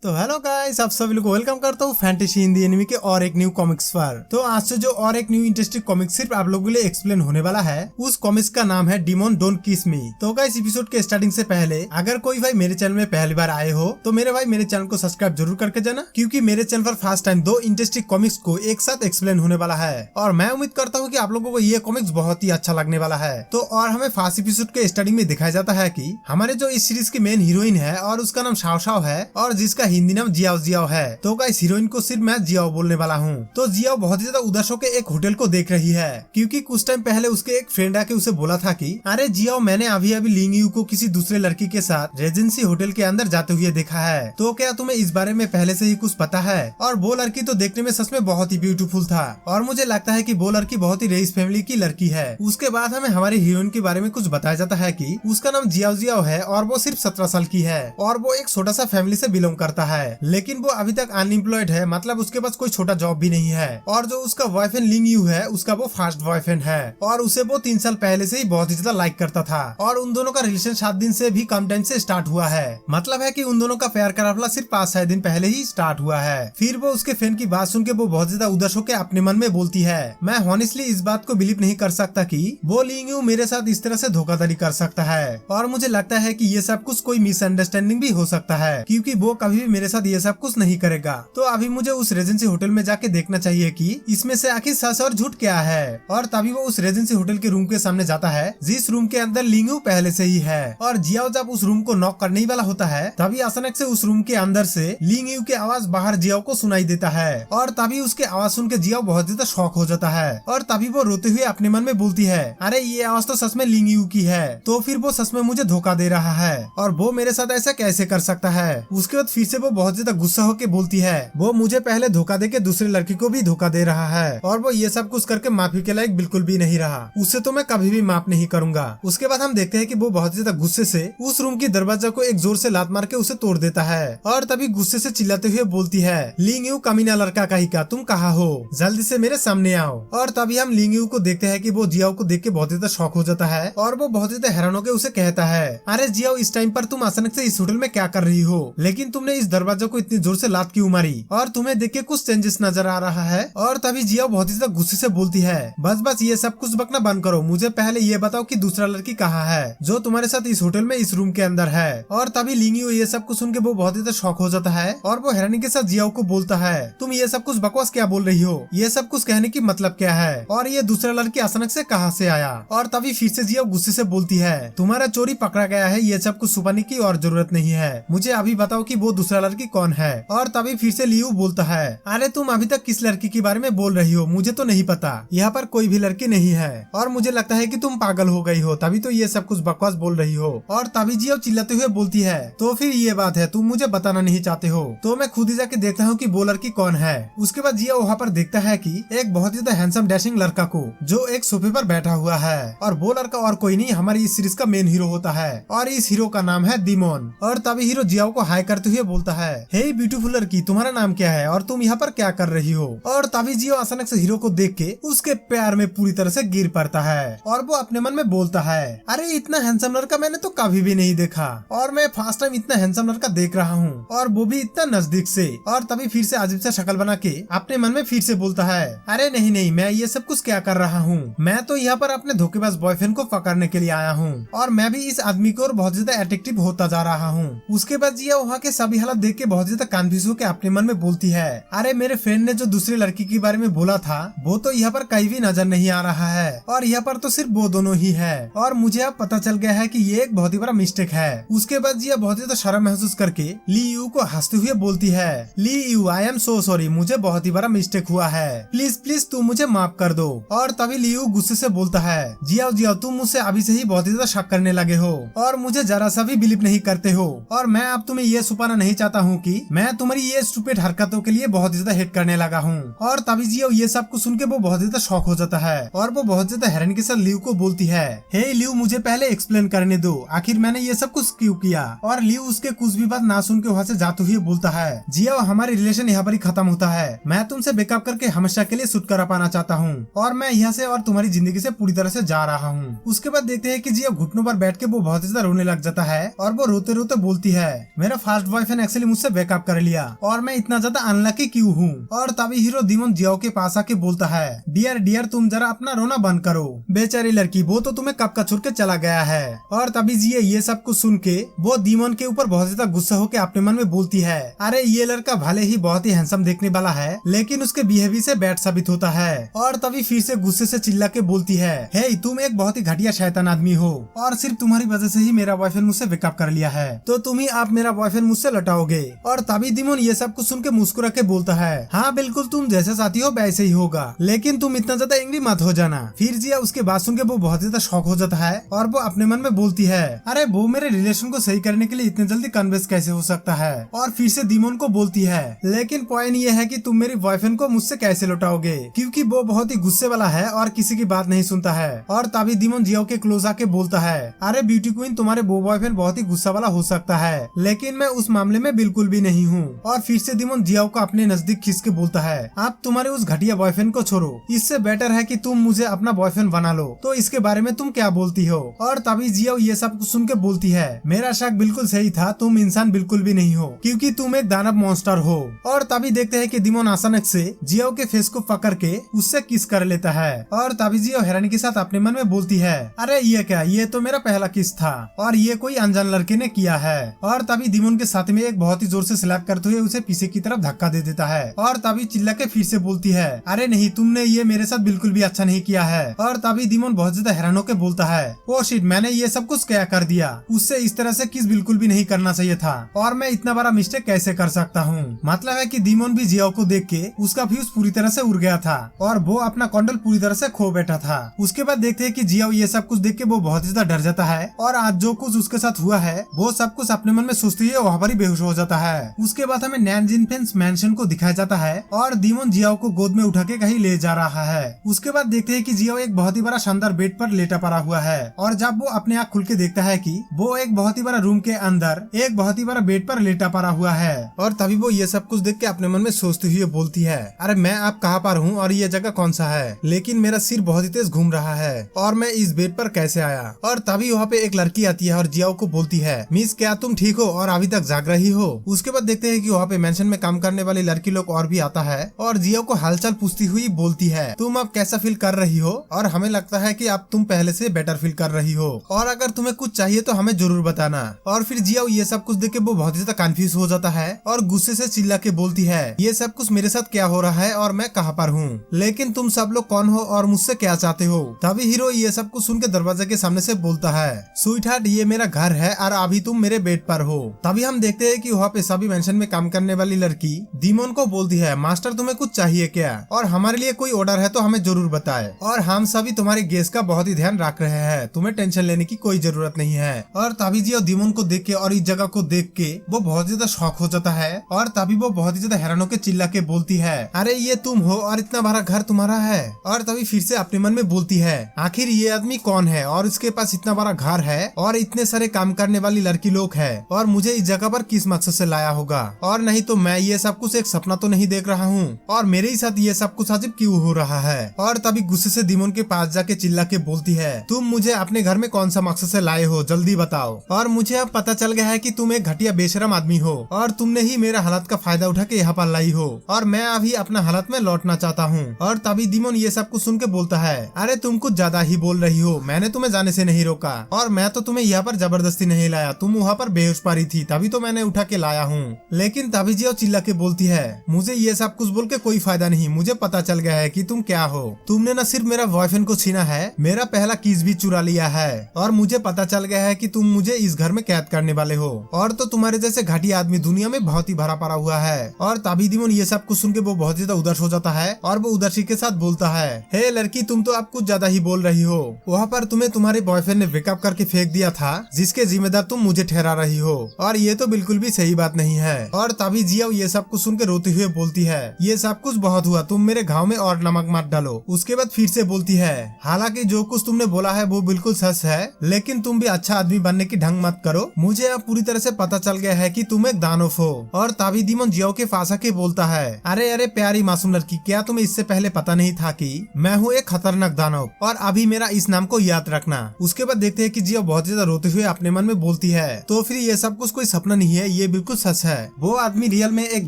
तो hello guys, आप सभी लोग को वेलकम करता हूँ फैंटेसी हिंदी एनिमी के और एक न्यू कॉमिक्स पर। तो आज से जो और एक न्यू इंटरेस्टिंग कॉमिक्स सिर्फ आप लोगों के लिए एक्सप्लेन होने वाला है, उस कॉमिक्स का नाम है डीमन डोंट किस मी। तो गाइस, एपिसोड के स्टार्टिंग से पहले अगर कोई भाई मेरे चैनल में पहली बार आए हो तो मेरे भाई मेरे चैनल को सब्सक्राइब जरूर करके जाना, क्योंकि मेरे चैनल पर फर्स्ट टाइम दो इंटरेस्टिंग कॉमिक्स को एक साथ एक्सप्लेन होने वाला है और मैं उम्मीद करता हूँ कि आप लोगों को ये कॉमिक्स बहुत ही अच्छा लगने वाला है। तो और हमें फर्स्ट एपिसोड के स्टार्टिंग में दिखाया जाता है कि हमारे जो इस सीरीज की मेन हीरोइन है और उसका नाम शाओ शाओ है और जिसका हिंदी नाम जियाओ जियाओ है। तो गाइस, हीरोइन को सिर्फ मैं जियाओ बोलने वाला हूँ। तो जियाओ बहुत ही ज्यादा उदास होकर एक होटल को देख रही है, क्योंकि कुछ टाइम पहले उसके एक फ्रेंड आके उसे बोला था कि अरे जियाओ, मैंने अभी अभी लिंग यू को किसी दूसरे लड़की के साथ रेजेंसी होटल के अंदर जाते हुए देखा है। तो क्या तुम्हें इस बारे में पहले से ही कुछ पता है? और वो लड़की तो देखने में सच में बहुत ही ब्यूटीफुल था और मुझे लगता है कि वो लड़की बहुत ही रईस फैमिली की लड़की है। उसके बाद हमें हमारी हीरोइन के बारे में कुछ बताया जाता है कि उसका नाम जियाओ जियाओ है और वो सिर्फ 17 साल की है और वो एक छोटा सा फैमिली से बिलोंग करता है, लेकिन वो अभी तक अनएम्प्लॉयड है, मतलब उसके पास कोई छोटा जॉब भी नहीं है। और जो उसका बॉयफ्रेंड लिंग यू है, उसका वो फर्स्ट बॉयफ्रेंड है और उसे वो 3 साल पहले से ही बहुत ही ज्यादा लाइक करता था और उन दोनों का रिलेशन 7 दिन से भी कम टाइम से स्टार्ट हुआ है। मतलब है कि उन दोनों का प्यार का काफिला सिर्फ 5-6 दिन पहले ही स्टार्ट हुआ है। फिर वो उसके फ्रेंड की बात सुन के वो बहुत ज्यादा उदास होकर अपने मन में बोलती है, मैं हॉनेस्टली इस बात को बिलीव नहीं कर सकता कि वो लिंग यू मेरे साथ इस तरह से धोखाधड़ी कर सकता है और मुझे लगता है कि ये सब कुछ कोई मिसअंडरस्टैंडिंग भी हो सकता है, क्योंकि वो कभी भी मेरे साथ ये सब कुछ नहीं करेगा। तो अभी मुझे उस रेजेंसी होटल में जाके देखना चाहिए कि इसमें से आखिर सच और झूठ क्या है। और तभी वो उस रेजेंसी होटल के रूम के सामने जाता है, जिस रूम के अंदर लिंग यू पहले से ही है। और जियाओ जब उस रूम को नॉक करने ही वाला होता है, तभी अचानक से उस रूम के अंदर से लिंग यू की आवाज बाहर जियाओ को सुनाई देता है और तभी उसके आवाज सुन के जियाओ बहुत ज्यादा शॉक हो जाता है और तभी वो रोते हुए अपने मन में बोलती है, अरे ये आवाज तो सच में लिंग यू की है, तो फिर वो सच में मुझे धोखा दे रहा है और वो मेरे साथ ऐसा कैसे कर सकता है। उसके बाद फिर से वो बहुत ज्यादा गुस्सा होकर बोलती है, वो मुझे पहले धोखा देके दूसरे लड़की को भी धोखा दे रहा है और वो ये सब कुछ करके माफी के लायक बिल्कुल भी नहीं रहा, उससे तो मैं कभी भी माफ नहीं करूंगा। उसके बाद हम देखते हैं कि वो बहुत ज्यादा गुस्से से उस रूम की दरवाजा को एक जोर से लात मार के उसे तोड़ देता है और तभी गुस्से से चिल्लाते हुए बोलती है, लिंग यू कमीना लड़का कहीं का, तुम कहाँ हो, जल्दी से मेरे सामने आओ। और तभी हम लिंग यू को देखते हैं कि वो जियाओ को देख के बहुत ज्यादा शॉक हो जाता है और वो बहुत ज्यादा हैरान होकर उसे कहता है, अरे जियाओ, इस टाइम पर तुम अचानक से इस होटल में क्या कर रही हो, लेकिन तुमने इस दरवाजा को इतनी जोर से लात क्यों मारी और तुम्हें देख के कुछ चेंजेस नजर आ रहा है। और तभी जियाओ बहुत ही ज्यादा गुस्से से बोलती है, बस बस ये सब कुछ बकना बंद करो, मुझे पहले ये बताओ कि दूसरा लड़की कहाँ है जो तुम्हारे साथ इस होटल में इस रूम के अंदर है। और तभी लिंग यू ये सब कुछ सुन के वो बहुत ही ज्यादा शॉक हो जाता है और वो हैरानी के साथ जियाओ को बोलता है, तुम ये सब कुछ बकवास क्या बोल रही हो, ये सब कुछ कहने की मतलब क्या है और ये दूसरा लड़की अचानक से कहाँ से आया। और तभी फिर से जियाओ गुस्से से बोलती है, तुम्हारा चोरी पकड़ा गया है, ये सब कुछ छुपाने की और जरूरत नहीं है, मुझे अभी बताओ कि वो दूसरा लड़की कौन है। और तभी फिर से लियू बोलता है, अरे तुम अभी तक किस लड़की के बारे में बोल रही हो, मुझे तो नहीं पता, यहाँ पर कोई भी लड़की नहीं है और मुझे लगता है कि तुम पागल हो गई हो, तभी तो ये सब कुछ बकवास बोल रही हो। और तभी जियाओ चिल्लाते हुए बोलती है, तो फिर ये बात है, तुम मुझे बताना नहीं चाहते हो तो मैं खुद ही जाके देखता हूँ कि वो लड़की कौन है। उसके बाद जियाओ वहाँ पर देखता है कि एक बहुत ही ज्यादा हैंडसम डैशिंग लड़का को जो एक सोफे पर बैठा हुआ है और वो लड़का और कोई नहीं हमारी इस सीरीज का मेन हीरो होता है और इस हीरो का नाम है डीमन। और तभी हीरो जियाओ को हाई करते हुए बोलता है, हे ब्यूटीफुल लड़की, तुम्हारा नाम क्या है और तुम यहाँ पर क्या कर रही हो। और तभी जियाओ अचानक से हीरो को देख के उसके प्यार में पूरी तरह से गिर पड़ता है और वो अपने मन में बोलता है, अरे इतना हैंडसम लड़का मैंने तो कभी भी नहीं देखा और मैं फर्स्ट टाइम इतना हैंडसम लड़का देख रहा हूँ और वो भी इतना नजदीक से। और तभी फिर से अजीब सा शक्ल बना के अपने मन में फिर से बोलता है, अरे नहीं नहीं, मैं ये सब कुछ क्या कर रहा हूँ, मैं तो यहाँ पर अपने धोखेबाज बॉयफ्रेंड को पकड़ने के लिए आया हूँ और मैं भी इस आदमी को बहुत ज्यादा अट्रैक्टिव होता जा रहा हूँ। उसके बाद जिया वहाँ के सभी हालात देख के बहुत ज्यादा कंफ्यूज होकर अपने मन में बोलती है, अरे मेरे फ्रेंड ने जो दूसरी लड़की के बारे में बोला था वो तो यहाँ पर कहीं भी नजर नहीं आ रहा है और यहाँ पर तो सिर्फ वो दोनों ही है और मुझे अब पता चल गया है कि ये एक बहुत ही बड़ा मिस्टेक है। उसके बाद जिया बहुत ज्यादा शर्म महसूस करके ली यू को हंसते हुए बोलती है, Lee you, I am so sorry, मुझे बहुत ही बड़ा मिस्टेक हुआ है, प्लीज प्लीज तू मुझे माफ कर दो। और तभी ली यू गुस्से से बोलता है, जियाओ जियाओ, तुम मुझसे अभी से ही बहुत ही ज्यादा शक करने लगे हो और मुझे जरा सा भी बिलीव नहीं करते हो और मैं अब तुम्हें ये छुपाना नहीं चाहता हूँ कि मैं तुम्हारी ये स्टूपिड हरकतों के लिए बहुत ज्यादा हेट करने लगा हूँ। और तभी जियाओ ये सब कुछ सुन के वो बहुत ज्यादा शॉक हो जाता है और वो बहुत ज्यादा हैरानी के साथ लियू को बोलती है, हे लियू, मुझे पहले एक्सप्लेन करने दो, आखिर मैंने ये सब कुछ क्यों किया। और लियू उसके कुछ भी बात ना सुन के वहाँ से जाते हुए बोलता है, जियाओ, हमारी रिलेशन यहाँ पर ही खत्म होता है, मैं तुमसे ब्रेकअप करके हमेशा के लिए छुटकारा पाना चाहता हूँ और मैं यहाँ से और तुम्हारी जिंदगी से पूरी तरह से जा रहा हूँ। उसके बाद देखते हैं कि जिया घुटनों पर बैठ के वो बहुत ज्यादा रोने लग जाता है और वो रोते रोते बोलती है, मेरा फर्स्ट बॉयफ्रेंड एक्चुअली मुझसे ब्रेकअप वेकअप कर लिया और मैं इतना ज्यादा अनलकी क्यों हूँ। और तभी हीरो दीमन जियाओ के पास आके बोलता है, डियर डियर तुम जरा अपना रोना बंद करो, बेचारी लड़की वो तो तुम्हें कब का छोड़ के चला गया है। और तभी जिया ये सब कुछ सुन के वो दीमन के ऊपर बहुत ज्यादा गुस्सा होकर अपने मन में बोलती है, अरे ये लड़का भले ही बहुत ही हैंडसम देखने वाला है लेकिन उसके बिहेवियर से बैड साबित होता है। और तभी फिर से गुस्से से चिल्ला के बोलती है, हे तुम एक बहुत ही घटिया शैतान आदमी हो और सिर्फ तुम्हारी वजह से ही मेरा बॉयफ्रेंड मुझसे वेकअप कर लिया है, तो तुम ही आप मेरा बॉयफ्रेंड मुझसे लौटाओगे। और तभी दीमन ये सब कुछ सुन के मुस्कुरा के बोलता है, हाँ बिल्कुल तुम जैसे साथी हो वैसे ही होगा, लेकिन तुम इतना ज्यादा एंग्री मत हो जाना। फिर जिया उसके बात सुन के वो बहुत ज्यादा शॉक हो जाता है और वो अपने मन में बोलती है, अरे वो मेरे रिलेशन को सही करने के लिए इतने जल्दी कन्विंस कैसे हो सकता है। और फिर से दीमन को बोलती है, लेकिन पॉइंट ये है कि तुम मेरी बॉयफ्रेंड को मुझसे कैसे लौटाओगे, क्योंकि वो बहुत ही गुस्से वाला है और किसी की बात नहीं सुनता है। और तभी दीमन जियाओ के क्लोज आके बोलता है, अरे ब्यूटी क्वीन तुम्हारे वो बॉयफ्रेंड बहुत ही गुस्सा वाला हो सकता है लेकिन मैं उस मामले में बिल्कुल भी नहीं हूँ। और फिर से दीमन जियाओ को अपने नजदीक खींच के बोलता है, आप तुम्हारे उस घटिया बॉयफ्रेंड को छोड़ो, इससे बेटर है कि तुम मुझे अपना बॉयफ्रेंड बना लो, तो इसके बारे में तुम क्या बोलती हो। और तभी जियाओ ये सब कुछ सुन के बोलती है, मेरा शक बिल्कुल सही था, तुम इंसान बिल्कुल भी नहीं हो क्योंकि तुम एक दानव मॉन्स्टर हो। और तभी देखते हैं कि दीमन अचानक से जियाओ के फेस को पकड़ के उससे किस कर लेता है। और तभी जियाओ हैरानी के साथ अपने मन में बोलती है, अरे ये क्या, ये तो मेरा पहला किस था और ये कोई अनजान लड़के ने किया है। और तभी दीमन के साथ में एक बहुत ही जोर से स्लैप करते हुए उसे पीछे की तरफ धक्का दे देता है। और तभी चिल्ला के फिर से बोलती है, अरे नहीं तुमने ये मेरे साथ बिल्कुल भी अच्छा नहीं किया है। और तभी दीमन बहुत ज्यादा हैरान होकर बोलता है, ओ शिट मैंने ये सब कुछ क्या कर दिया, उससे इस तरह से किस बिल्कुल भी नहीं करना चाहिए था और मैं इतना बड़ा मिस्टेक कैसे कर सकता हूँ। मतलब है कि दीमन भी जियाओ को देख के उसका फ्यूज पूरी तरह से उड़ गया था और वो अपना कंट्रोल पूरी तरह से खो बैठा था। उसके बाद देखते हैं कि जियाओ ये सब कुछ देख के वो बहुत ज्यादा डर जाता है और आज जो कुछ उसके साथ हुआ है वो सब कुछ अपने मन में सोचते हुए वहाँ पर ही बेहोश हो जाता है। उसके बाद हमें नैनजिन फेंस मैंशन को दिखाया जाता है और दीमन जियाओ को गोद में उठा के कहीं ले जा रहा है। उसके बाद देखते हैं कि जियाओ एक बहुत ही बड़ा शानदार बेड पर लेटा पड़ा हुआ है और जब वो अपने आँख खुल के देखता है कि वो एक बहुत ही बड़ा रूम के अंदर एक बहुत ही बड़ा बेड पर लेटा पड़ा हुआ है। और तभी वो ये सब कुछ देख के अपने मन में सोचते हुए बोलती है, अरे मैं आप कहाँ पर हूँ और ये जगह कौन सा है, लेकिन मेरा सिर बहुत ही तेज घूम रहा है और मैं इस बेड पर कैसे आया। और तभी वहाँ पे एक लड़की आती है और जियाओ को बोलती है, मिस क्या तुम ठीक हो और अभी तक जाग रही हो। उसके बाद देखते हैं कि वहाँ पे मेंशन में काम करने वाली लड़की लोग और भी आता है और जियाओ को हालचाल पूछती हुई बोलती है, तुम अब कैसा फील कर रही हो और हमें लगता है कि अब तुम पहले से बेटर फील कर रही हो और अगर तुम्हें कुछ चाहिए तो हमें जरूर बताना। और फिर जियाओ ये सब कुछ देख के वो बहुत ज्यादा कंफ्यूज हो जाता है और गुस्से से चिल्ला के बोलती है, ये सब कुछ मेरे साथ क्या हो रहा है और मैं कहाँ पर हूँ, लेकिन तुम सब लोग कौन हो और मुझसे क्या चाहते हो। तभी हीरो ये सब कुछ सुन के दरवाजे के सामने से बोलता है, स्वीट हार्ट ये मेरा घर है और अभी तुम मेरे बेड पर हो। तभी हम देखते हैं कि वहाँ पे सभी मेंशन में काम करने वाली लड़की दीमन को बोलती है, मास्टर तुम्हें कुछ चाहिए क्या और हमारे लिए कोई ऑर्डर है तो हमें जरूर बताए और हम सभी तुम्हारे गेस्ट का बहुत ही ध्यान रख रहे हैं, तुम्हें टेंशन लेने की कोई जरूरत नहीं है। और तभी जियाओ दीमन को देख के और इस जगह को देख के वो बहुत ज्यादा शॉक हो जाता है और तभी वो बहुत ही ज्यादा हैरान होकर चिल्ला के बोलती है, अरे ये तुम हो और इतना बड़ा घर तुम्हारा है। और तभी फिर से अपने मन में बोलती है, आखिर ये आदमी कौन है और इसके पास इतना बड़ा घर है और इतने सारे काम करने वाली लड़की लोग है और मुझे इस जगह पर किस मकसद से लाया होगा, और नहीं तो मैं ये सब कुछ एक सपना तो नहीं देख रहा हूँ और मेरे ही साथ ये सब कुछ अजीब क्यों हो रहा है। और तभी गुस्से से दीमन के पास जाके चिल्ला के बोलती है, तुम मुझे अपने घर में कौन सा मकसद से लाए हो, जल्दी बताओ। और मुझे अब पता चल गया है कि तुम एक घटिया बेशरम आदमी हो और तुमने ही मेरा हालत का फायदा उठा के यहाँ पर लाई हो और मैं अभी अपना हालत में लौटना चाहता हूँ। और तभी दीमन ये सब कुछ सुन के बोलता है, अरे तुम कुछ ज्यादा ही बोल रही हो, मैंने तुम्हें जाने से नहीं रोका और मैं तो तुम्हें यहाँ पर जबरदस्ती नहीं लाया, तुम वहाँ पर बेहोश पड़ी थी तभी तो मैंने उठा के लाया हूँ। लेकिन तभी जियाओ चिल्ला के बोलती है, मुझे ये सब कुछ बोल के कोई फायदा नहीं, मुझे पता चल गया है कि तुम क्या हो, तुमने न सिर्फ मेरा बॉयफ्रेंड को छीना है, मेरा पहला किस भी चुरा लिया है और मुझे पता चल गया है कि तुम मुझे इस घर में कैद करने वाले हो और तो तुम्हारे जैसे घटिया आदमी दुनिया में बहुत ही भरा पड़ा हुआ है। और तभी दीमन ये सब कुछ सुन के वो बहुत ज्यादा उदास हो जाता है और वो उदासी के साथ बोलता है, हे लड़की तुम तो अब कुछ ज्यादा ही बोल रही हो, वहाँ पर तुम्हें तुम्हारे बॉयफ्रेंड ने वेकअप करके फेंक दिया था जिसके जिम्मेदार तुम मुझे ठहरा रही हो और ये तो बिल्कुल भी सही बात नहीं है। और तभी जियाओ ये सब कुछ सुन के रोते हुए बोलती है, ये सब कुछ बहुत हुआ, तुम मेरे घाव में और नमक मत डालो। उसके बाद फिर से बोलती है, हालांकि जो कुछ तुमने बोला है वो बिल्कुल सच है, लेकिन तुम भी अच्छा आदमी बनने की ढंग मत करो, मुझे अब पूरी तरह से पता चल गया है कि तुम एक दानव हो। और तभी दीमन जियाओ के पास आके बोलता है, अरे अरे प्यारी मासूम लड़की, क्या तुम्हें इससे पहले पता नहीं था कि मैं हूँ एक खतरनाक दानव और अभी मेरा इस नाम को याद रखना। उसके बाद देखते हैं कि जियाओ बहुत ज्यादा रोते हुए अपने मन में बोलती है, तो फिर ये सब कुछ कोई सपना नहीं है, ये बिल्कुल सच है, वो आदमी रियल में एक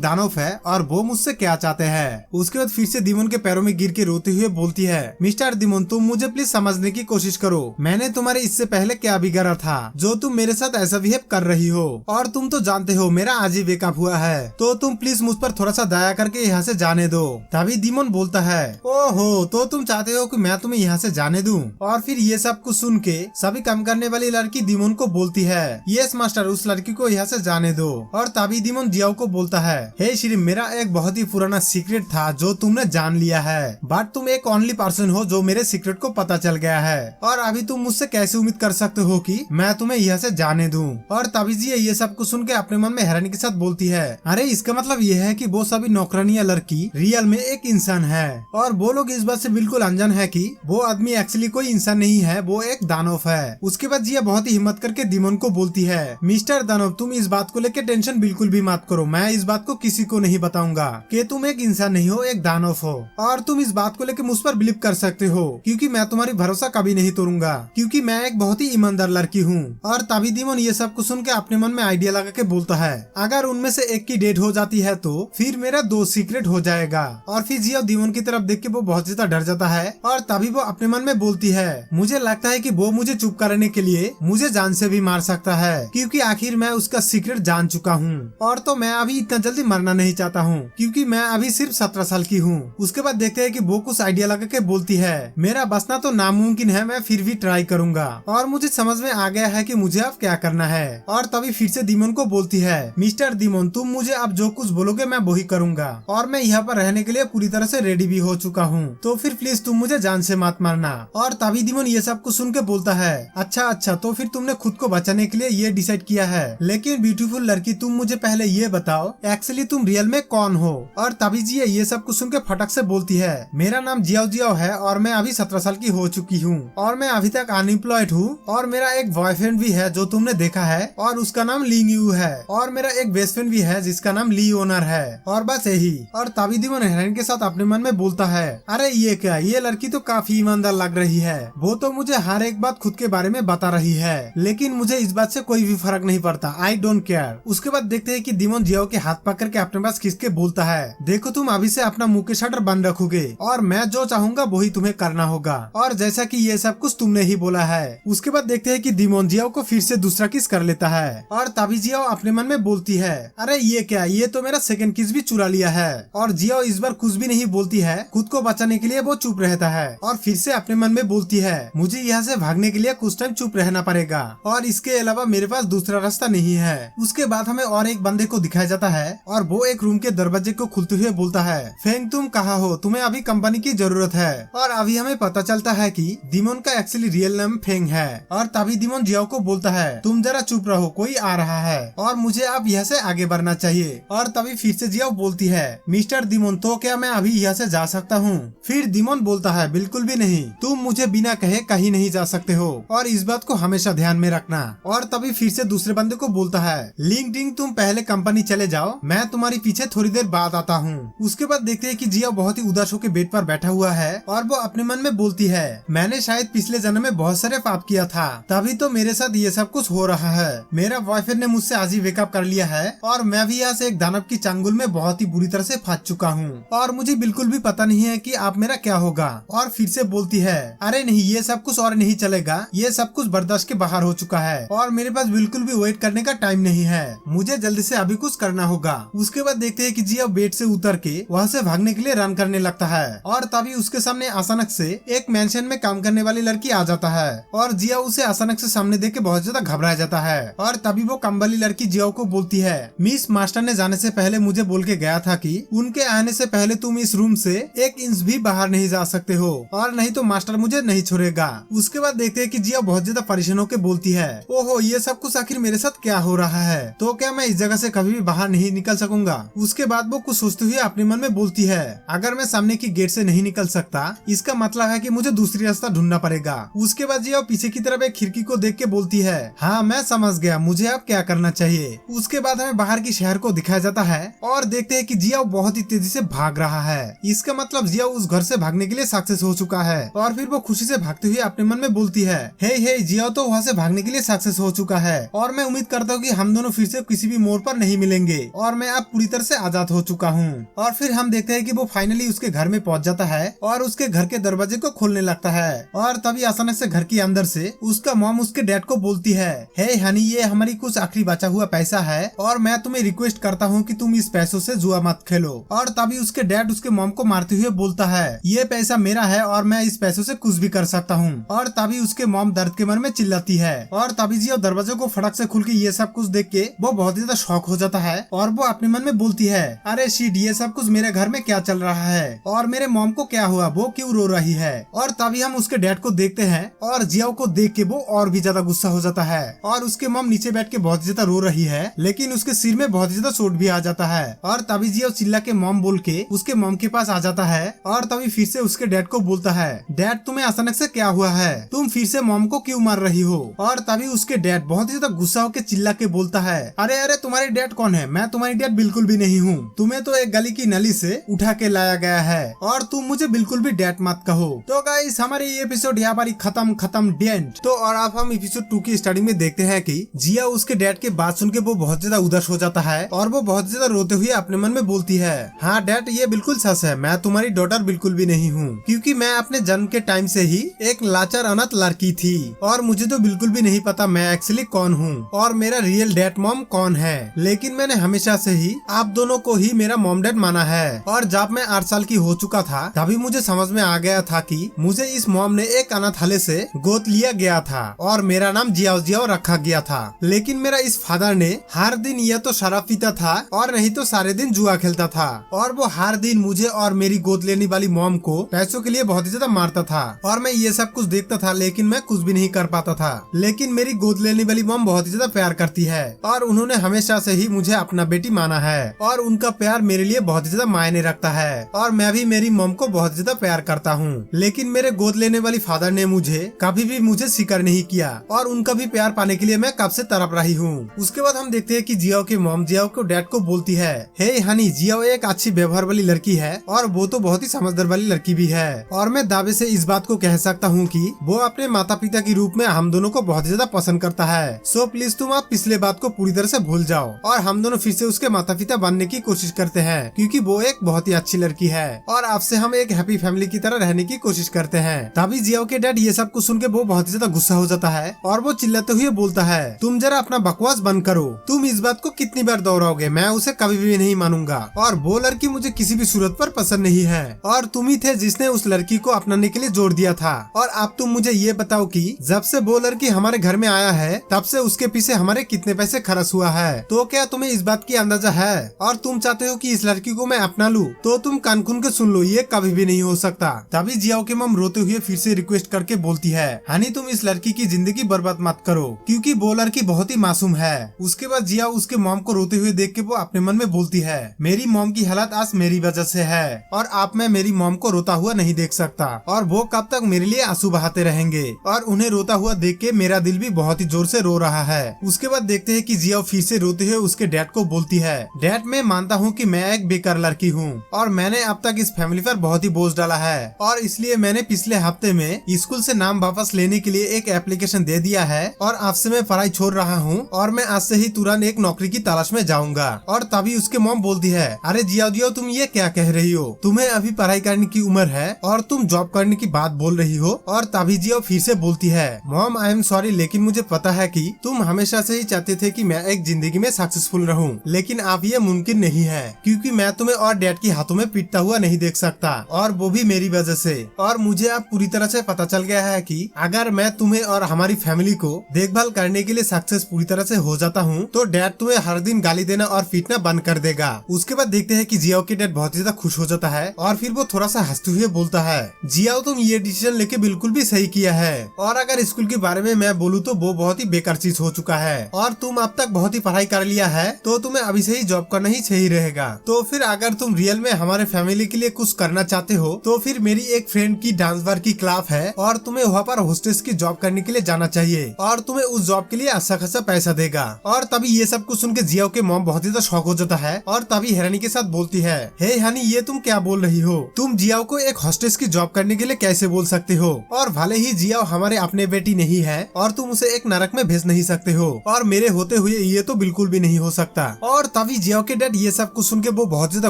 दानव है और वो मुझसे क्या चाहते हैं। उसके बाद फिर से दीमन के पैरों में गिर के रोते हुए बोलती है, मिस्टर दीमन तुम मुझे प्लीज समझने की कोशिश करो, मैंने तुम्हारे इससे पहले क्या बिगाड़ा था जो तुम मेरे साथ ऐसा बिहेव कर रही हो, और तुम तो जानते हो मेरा आज ही वेकअप हुआ है, तो तुम प्लीज मुझ पर थोड़ा सा दया करके यहाँ से जाने दो। तभी दीमन बोलता है, ओहो तो तुम चाहते हो कि मैं तुम्हें यहाँ से जाने दूं। और फिर ये सब कुछ सुन के सभी काम करने वाली लड़की दीमन को बोलती है, यस मास्टर उस लड़की को यहाँ से जाने दो। और तभी दीमन जियाओ को बोलता है, हे श्री मेरा एक बहुत ही पुराना सीक्रेट था जो तुमने जान लिया है, बट तुम एक ओनली पर्सन हो जो मेरे सीक्रेट को पता चल गया है, और अभी तुम मुझसे कैसे उम्मीद कर सकते हो कि मैं तुम्हें यहाँ से जाने दूं। और तभी जिया ये सब कुछ सुन के अपने मन में हैरानी के साथ बोलती है, अरे इसका मतलब ये है कि वो सभी नौकरानियां लड़की रियल में एक इंसान है, और वो लोग इस बात से बिल्कुल अनजान है कि वो आदमी एक्चुअली कोई इंसान नहीं है, वो एक दानव है। उसके बाद जिया बहुत ही हिम्मत करके दीमन को बोलती है, मिस्टर दानव तुम इस बात को लेकर टेंशन बिल्कुल भी मत करो, मैं इस बात को किसी को नहीं बताऊंगा कि तुम एक इंसान नहीं हो, एक दानव हो, और तुम इस बात को लेकर मुझ पर बिलीव कर सकते हो क्योंकि मैं तुम्हारी भरोसा कभी नहीं तोड़ूंगा, क्योंकि मैं एक बहुत ही ईमानदार लड़की हूँ। और तभी दीमन ये सब कुछ सुन के अपने मन में आइडिया लगा के बोलता है, अगर उनमें से एक की डेथ हो जाती है तो फिर मेरा 2 सीक्रेट हो जाएगा। और फिर जिया दीमन की तरफ देख के वो बहुत ज्यादा डर जाता है, और तभी वो अपने मन में बोलती है, मुझे लगता है कि वो मुझे चुप कराने के लिए मुझे जान से भी मार सकता है, क्योंकि आखिर मैं उसका सीक्रेट जान चुका हूँ, और तो मैं अभी इतना जल्दी मरना नहीं चाहता हूँ क्योंकि मैं अभी सिर्फ 17 साल की हूँ। उसके बाद देखते हैं कि वो कुछ आइडिया लगा के बोलती है, मेरा बचना तो नामुमकिन है, मैं फिर भी ट्राई करूंगा, और मुझे समझ में आ गया है कि मुझे अब क्या करना है। और तभी फिर से दीमन को बोलती है, मिस्टर दीमन तुम मुझे अब जो कुछ बोलोगे मैं वही करूंगा, और मैं यहाँ पर रहने के लिए पूरी तरह से रेडी भी हो चुका हूँ, तो फिर प्लीज तुम मुझे जान से मत मारना। और तभी दीमन ये सब कुछ सुन के बोलता है, अच्छा तो फिर तुमने खुद को बचाने के लिए ये डिसाइड किया है, लेकिन ब्यूटीफुल लड़की तुम मुझे पहले ये बताओ एक्चुअली तुम रियल में कौन हो। और तभी जिया ये सब कुछ सुन के फटक से बोलती है, मेरा नाम जियाओ जियाओ है और मैं अभी 17 साल की हो चुकी हूँ, और मैं अभी तक अनएम्प्लॉयड हूँ, और मेरा एक बॉयफ्रेंड भी है जो तुमने देखा है और उसका नाम लिंग यू है, और मेरा एक बेस्ट फ्रेंड भी है जिसका नाम ली ओनर है, और बस यही। और तभी दीमन हैरानी के साथ अपने मन में बोलता है, अरे ये क्या, ये लड़की तो काफी ईमानदार लग रही है, वो तो मुझे हर एक बात खुद के बारे में बता रही है, लेकिन मुझे इस बात से कोई भी फर्क नहीं पड़ता, आई डोंट केयर। उसके बाद देखते हैं कि दीमन जियाओ के हाथ पकड़ के अपने पास खींच के बोलता है, देखो तुम अभी से अपना मुंह के शटर बंद रखोगे और मैं जो चाहूंगा वही तुम्हें करना होगा, और जैसा कि ये सब कुछ तुमने ही बोला है। उसके बाद देखते हैं कि दीमन जियाओ को फिर से दूसरा किस कर लेता है, और तभी जियाओ अपने मन में बोलती है, अरे ये क्या, ये तो मेरा सेकंड किस भी चुरा लिया है। और जियाओ इस बार कुछ भी नहीं बोलती है, खुद को बचाने के लिए वो चुप रहता है, और फिर से अपने मन में बोलती है, मुझे यहाँ से भागने के लिए कुछ टाइम चुप रहना पड़ेगा, और इसके अलावा मेरे पास दूसरा रास्ता नहीं है। उसके बाद हमें और एक बंदे को दिखाया जाता है, और वो एक रूम के दरवाजे को खुलते हुए बोलता है, फेंग तुम कहाँ हो, तुम्हें अभी कंपनी की जरूरत है। और अभी हमें पता चलता है कि दीमन का एक्चुअली रियल नाम फेंग है। और तभी दीमन जियाओ को बोलता है, तुम जरा चुप रहो, कोई आ रहा है और मुझे अब यहाँ से आगे बढ़ना चाहिए। और तभी फिर से जियाओ बोलती है, मिस्टर दीमन तो क्या मैं अभी यहाँ से जा सकता हूँ? फिर दीमन बोलता है, बिल्कुल भी नहीं, तुम मुझे बिना कहे कहीं नहीं जा सकते हो, और इस बात को हमेशा ध्यान में रखना। और तभी फिर से दूसरे बंदे को बोलता है, लिंक्डइन तुम पहले कंपनी चले जाओ, मैं तुम्हारी पीछे थोड़ी देर बाद आता हूँ। उसके बाद देखते हैं कि जिया बहुत ही उदास होकर बेड पर बैठा हुआ है, और वो अपने मन में बोलती है, मैंने शायद पिछले जन्म में बहुत सारे पाप किया था, तभी तो मेरे साथ ये सब कुछ हो रहा है। मेरा बॉयफ्रेंड ने मुझसे आज ही वेकअप कर लिया है, और मैं भी यहाँ से एक दानव की चंगुल में बहुत ही बुरी तरह से फंस चुका हूँ, और मुझे बिल्कुल भी पता नहीं है कि आप मेरा क्या होगा। और फिर से बोलती है, अरे नहीं, ये सब कुछ और नहीं चलेगा, ये सब कुछ बर्दाश्त के बाहर हो चुका है, और मेरे पास बिल्कुल भी वेट करने का टाइम नहीं है, मुझे जल्दी से अभी कुछ करना होगा। उसके बाद देखते हैं कि जिया बेड से उतर के वहाँ से भागने के लिए रन करने लगता है, और तभी उसके सामने अचानक से एक मेंशन में काम करने वाली लड़की आ जाता है, और जिया उसे अचानक से सामने देख के बहुत ज्यादा घबरा जाता है। और तभी वो काम वाली लड़की जिया को बोलती है, मिस मास्टर ने जाने से पहले मुझे बोल के गया था कि उनके आने से पहले तुम इस रूम से 1 इंच भी बाहर नहीं जा सकते हो, और नहीं तो मास्टर मुझे नहीं छोड़ेगा। उसके बाद देखते हैं कि जिया बहुत ज्यादा परेशान होकर बोलती है, ओहो ये सब कुछ आखिर मेरे साथ क्या हो रहा है, तो क्या मैं इस जगह से कभी भी बाहर नहीं निकल सकूंगा? उसके बाद वो कुछ सोचते हुए अपने मन में बोलती है, अगर मैं सामने की गेट से नहीं निकल सकता, इसका मतलब है कि मुझे दूसरी रास्ता ढूंढना पड़ेगा। उसके बाद जिया पीछे की तरफ एक खिड़की को देख के बोलती है, हाँ मैं समझ गया, मुझे अब क्या करना चाहिए। उसके बाद हमें बाहर की शहर को दिखाया जाता है, और देखते हैं कि जिया बहुत ही तेजी से भाग रहा है। इसका मतलब जिया उस घर से भागने के लिए सक्सेस हो चुका है, और फिर वो खुशी से भागते हुए अपने मन में बोलती है, हे जिया तो वहाँ से भागने के लिए सक्सेस हो चुका है, और मैं उम्मीद करता हूँ कि हम दोनों फिर से किसी भी मोड़ पर नहीं मिलेंगे और मैं अब पूरी तरह से आजाद हो चुका हूँ। और फिर हम देखते हैं कि वो फाइनली उसके घर में पहुंच जाता है और उसके घर के दरवाजे को खोलने लगता है और तभी अचानक से घर के अंदर से उसका मॉम उसके डैड को बोलती है, हे हनी, ये हमारी कुछ आखिरी बचा हुआ पैसा है और मैं तुम्हें रिक्वेस्ट करता हूँ कि तुम इस पैसों से जुआ मत खेलो। और तभी उसके डैड उसके मॉम को मारते हुए बोलता है, ये पैसा मेरा है और मैं इस पैसों से कुछ भी कर सकता हूँ। और तभी उसके मॉम दर्द के मन में चिल्लाती है और तभी जियो दरवाजे को फटक से खुल के ये सब कुछ देख के वो बहुत ही ज्यादा शॉक हो जाता है और वो अपने मन में बोलती है, अरे शिट, ये सब कुछ मेरे घर में क्या चल रहा है और मेरे मॉम को क्या हुआ, वो क्यों रो रही है। और तभी हम उसके डैड को देखते हैं और जियो को देख के वो और भी ज्यादा गुस्सा हो जाता है और उसके मॉम नीचे बैठ के बहुत ज्यादा रो रही है, लेकिन उसके सिर में बहुत ज्यादा चोट भी आ जाता है। और तभी जियो चिल्ला के मॉम बोल के उसके मॉम के पास आ जाता है और तभी फिर से उसके डैड को बोलता है, डैड तुम्हें अचानक से क्या हुआ है, तुम फिर से मॉम को क्यों मार रही हो। और तभी उसके डैड बहुत ही ज्यादा गुस्सा होकर चिल्ला के बोलता है, अरे अरे तुम्हारी डैड कौन है, मैं तुम्हारी डैड बिल्कुल भी नहीं हूँ, तुम्हें तो एक गली की नली से उठा के लाया गया है और तुम मुझे बिल्कुल भी डैड मत कहो। तो गाइस हमारे ये एपिसोड यहाँ पर खत्म डेंट। तो और अब हम एपिसोड 2 की स्टार्टिंग में देखते हैं कि जिया उसके डैड के बात सुन के वो बहुत ज्यादा उदास हो जाता है और वो बहुत ज्यादा रोते हुए अपने मन में बोलती है, हाँ डैड ये बिल्कुल सच है, मैं तुम्हारी डॉटर बिल्कुल भी नहीं हूँ, क्योंकि मैं अपने जन्म के टाइम से ही एक लाचार अनाथ लड़की थी और मुझे तो बिल्कुल भी नहीं पता मैं एक्चुअली कौन हूँ और मेरा रियल डैड मॉम कौन है। लेकिन मैंने हमेशा से ही आप दोनों को ही मेरा मॉम डैड माना है और जब मैं 8 साल की हो चुका था तभी मुझे समझ में आ गया था कि मुझे इस मॉम ने एक अनाथालय से गोद लिया गया था और मेरा नाम जियाओ जियाओ रखा गया था। लेकिन मेरा इस फादर ने हर दिन या तो शराब पीता था और नहीं तो सारे दिन जुआ खेलता था और वो हर दिन मुझे और मेरी गोद लेने वाली मॉम को पैसों के लिए बहुत ही ज्यादा मारता था और मैं ये सब कुछ देखता था, लेकिन मैं कुछ भी नहीं कर पाता था। लेकिन मेरी गोद लेने वाली मॉम बहुत ही ज्यादा प्यार करती है और उन्होंने हमेशा से ही मुझे अपना बेटी माना है और उनका प्यार मेरे लिए बहुत ही ज्यादा मायने रखता है और मैं भी मेरी मॉम को बहुत ज्यादा प्यार करता हूँ। लेकिन मेरे गोद लेने वाली फादर ने मुझे कभी भी मुझे स्वीकार नहीं किया और उनका भी प्यार पाने के लिए मैं कब से तड़प रही हूँ। उसके बाद हम देखते हैं कि जियाओ की मॉम जियाओ को डैड को बोलती है, हे हनी, जियाओ एक अच्छी व्यवहार वाली लड़की है और वो तो बहुत ही समझदार वाली लड़की भी है और मैं दावे से इस बात को कह सकता हूँ कि वो अपने माता पिता के रूप में हम दोनों को बहुत ज्यादा पसंद करता है। सो प्लीज तुम आप पिछले बात को पूरी तरह से भूल जाओ और हम दोनों फिर से उसके माता पिता बनने की कोशिश करते हैं, क्योंकि वो एक बहुत ही अच्छी लड़की है और आपसे हम एक हैप्पी फैमिली की तरह रहने की कोशिश करते हैं। तभी जियाओ के डैड ये सब कुछ सुन के वो बहुत ज्यादा गुस्सा हो जाता है और वो चिल्लाते हुए बोलता है, तुम जरा अपना बकवास बंद करो, तुम इस बात को कितनी बार दोहराओगे, मैं उसे कभी भी नहीं मानूंगा और वो लड़की मुझे किसी भी सूरत पर पसंद नहीं है और तुम ही थे जिसने उस लड़की को अपनाने के लिए जोर दिया था। और अब तुम मुझे ये बताओ कि जब से वो लड़की हमारे घर में आया है तब से उसके पीछे हमारे कितने पैसे खर्च हुआ है, तो क्या तुम्हें इस बात की अंदाजा है और तुम चाहते हो कि इस लड़की को मैं अपना लूं, तो तुम कान खोल के सुन लो, ये कभी भी नहीं हो सकता। तभी जियाओ की मम रोते हुए फिर से रिक्वेस्ट करके बोलती है, हनी तुम इस लड़की की जिंदगी बर्बाद मत करो, क्योंकि वो लड़की बहुत ही मासूम है। उसके बाद जियाओ उसके मॉम को रोते हुए देख के वो अपने मन में बोलती है, मेरी मॉम की हालत आज मेरी वजह से है और आप मैं मेरी मॉम को रोता हुआ नहीं देख सकता और वो कब तक मेरे लिए आंसू बहाते रहेंगे और उन्हें रोता हुआ देख के मेरा दिल भी बहुत ही जोर से रो रहा है। उसके बाद देखते हैं कि जियाओ फिर से रोते हुए उसके डैड को बोलती है, डैड मैं मानता हूँ कि मैं एक बेकार लड़की हूँ और मैंने अब तक इस फैमिली पर बहुत ही बोझ डाला है और इसलिए मैंने पिछले हफ्ते में स्कूल से नाम वापस लेने के लिए एक एप्लीकेशन दे दिया है और अब से मैं पढ़ाई छोड़ रहा हूँ और मैं आज से ही तुरंत एक नौकरी की तलाश में जाऊंगा। और तभी उसके मॉम बोलती है, अरे जियाओ जियाओ तुम ये क्या कह रही हो, तुम्हें अभी पढ़ाई करने की उम्र है और तुम जॉब करने की बात बोल रही हो। और तभी जियाओ फिर से बोलती है, मॉम आई एम सॉरी, लेकिन मुझे पता है कि तुम हमेशा से ही चाहते थे कि मैं एक जिंदगी में सक्सेसफुल रहूं, लेकिन अब ये मुमकिन नहीं है क्योंकि मैं तुम्हें और डैड के हाथों में पीटता हुआ नहीं देख सकता और वो भी मेरी वजह से। और मुझे अब पूरी तरह से पता चल गया है कि अगर मैं तुम्हें और हमारी फैमिली को देखभाल करने के लिए सक्सेस पूरी तरह से हो जाता हूँ तो डैड तुम्हें हर दिन गाली देना और पीटना बंद कर देगा। उसके बाद देखते हैं कि जियाओ के डैड बहुत ज्यादा खुश हो जाता है और फिर वो थोड़ा सा हंसते हुए बोलता है, जियाओ तुम ये डिसीजन लेके बिल्कुल भी सही किया है और अगर स्कूल के बारे में मैं बोलूँ तो वो बहुत ही बेकार चीज हो चुका है और तुम अब तक बहुत ही पढ़ाई कर लिया है तो तुम्हें अभी से ही जॉब करना ही सही रहेगा। तो फिर अगर तुम रियल में हमारे फैमिली के लिए कुछ करना चाहते हो तो फिर मेरी एक फ्रेंड की डांस बार की क्लब है और तुम्हें वहाँ पर होस्टेस की जॉब करने के लिए जाना चाहिए और तुम्हें उस जॉब के लिए अच्छा खासा पैसा देगा। और तभी ये सब कुछ सुन के जियाओ के मॉम बहुत ज्यादा शॉक हो जाता है और तभी हैरानी के साथ बोलती है, हे हनी ये तुम क्या बोल रही हो, तुम जियाओ को एक होस्टेस की जॉब करने के लिए कैसे बोल सकते हो और भले ही जियाओ हमारे अपने बेटी नहीं है और तुम उसे एक नरक में भेज नहीं सकते हो और मेरे होते हुए ये तो बिल्कुल भी नहीं हो सकता। और तभी जियाओ के डैड ये सब कुछ सुन के वो बहुत ज्यादा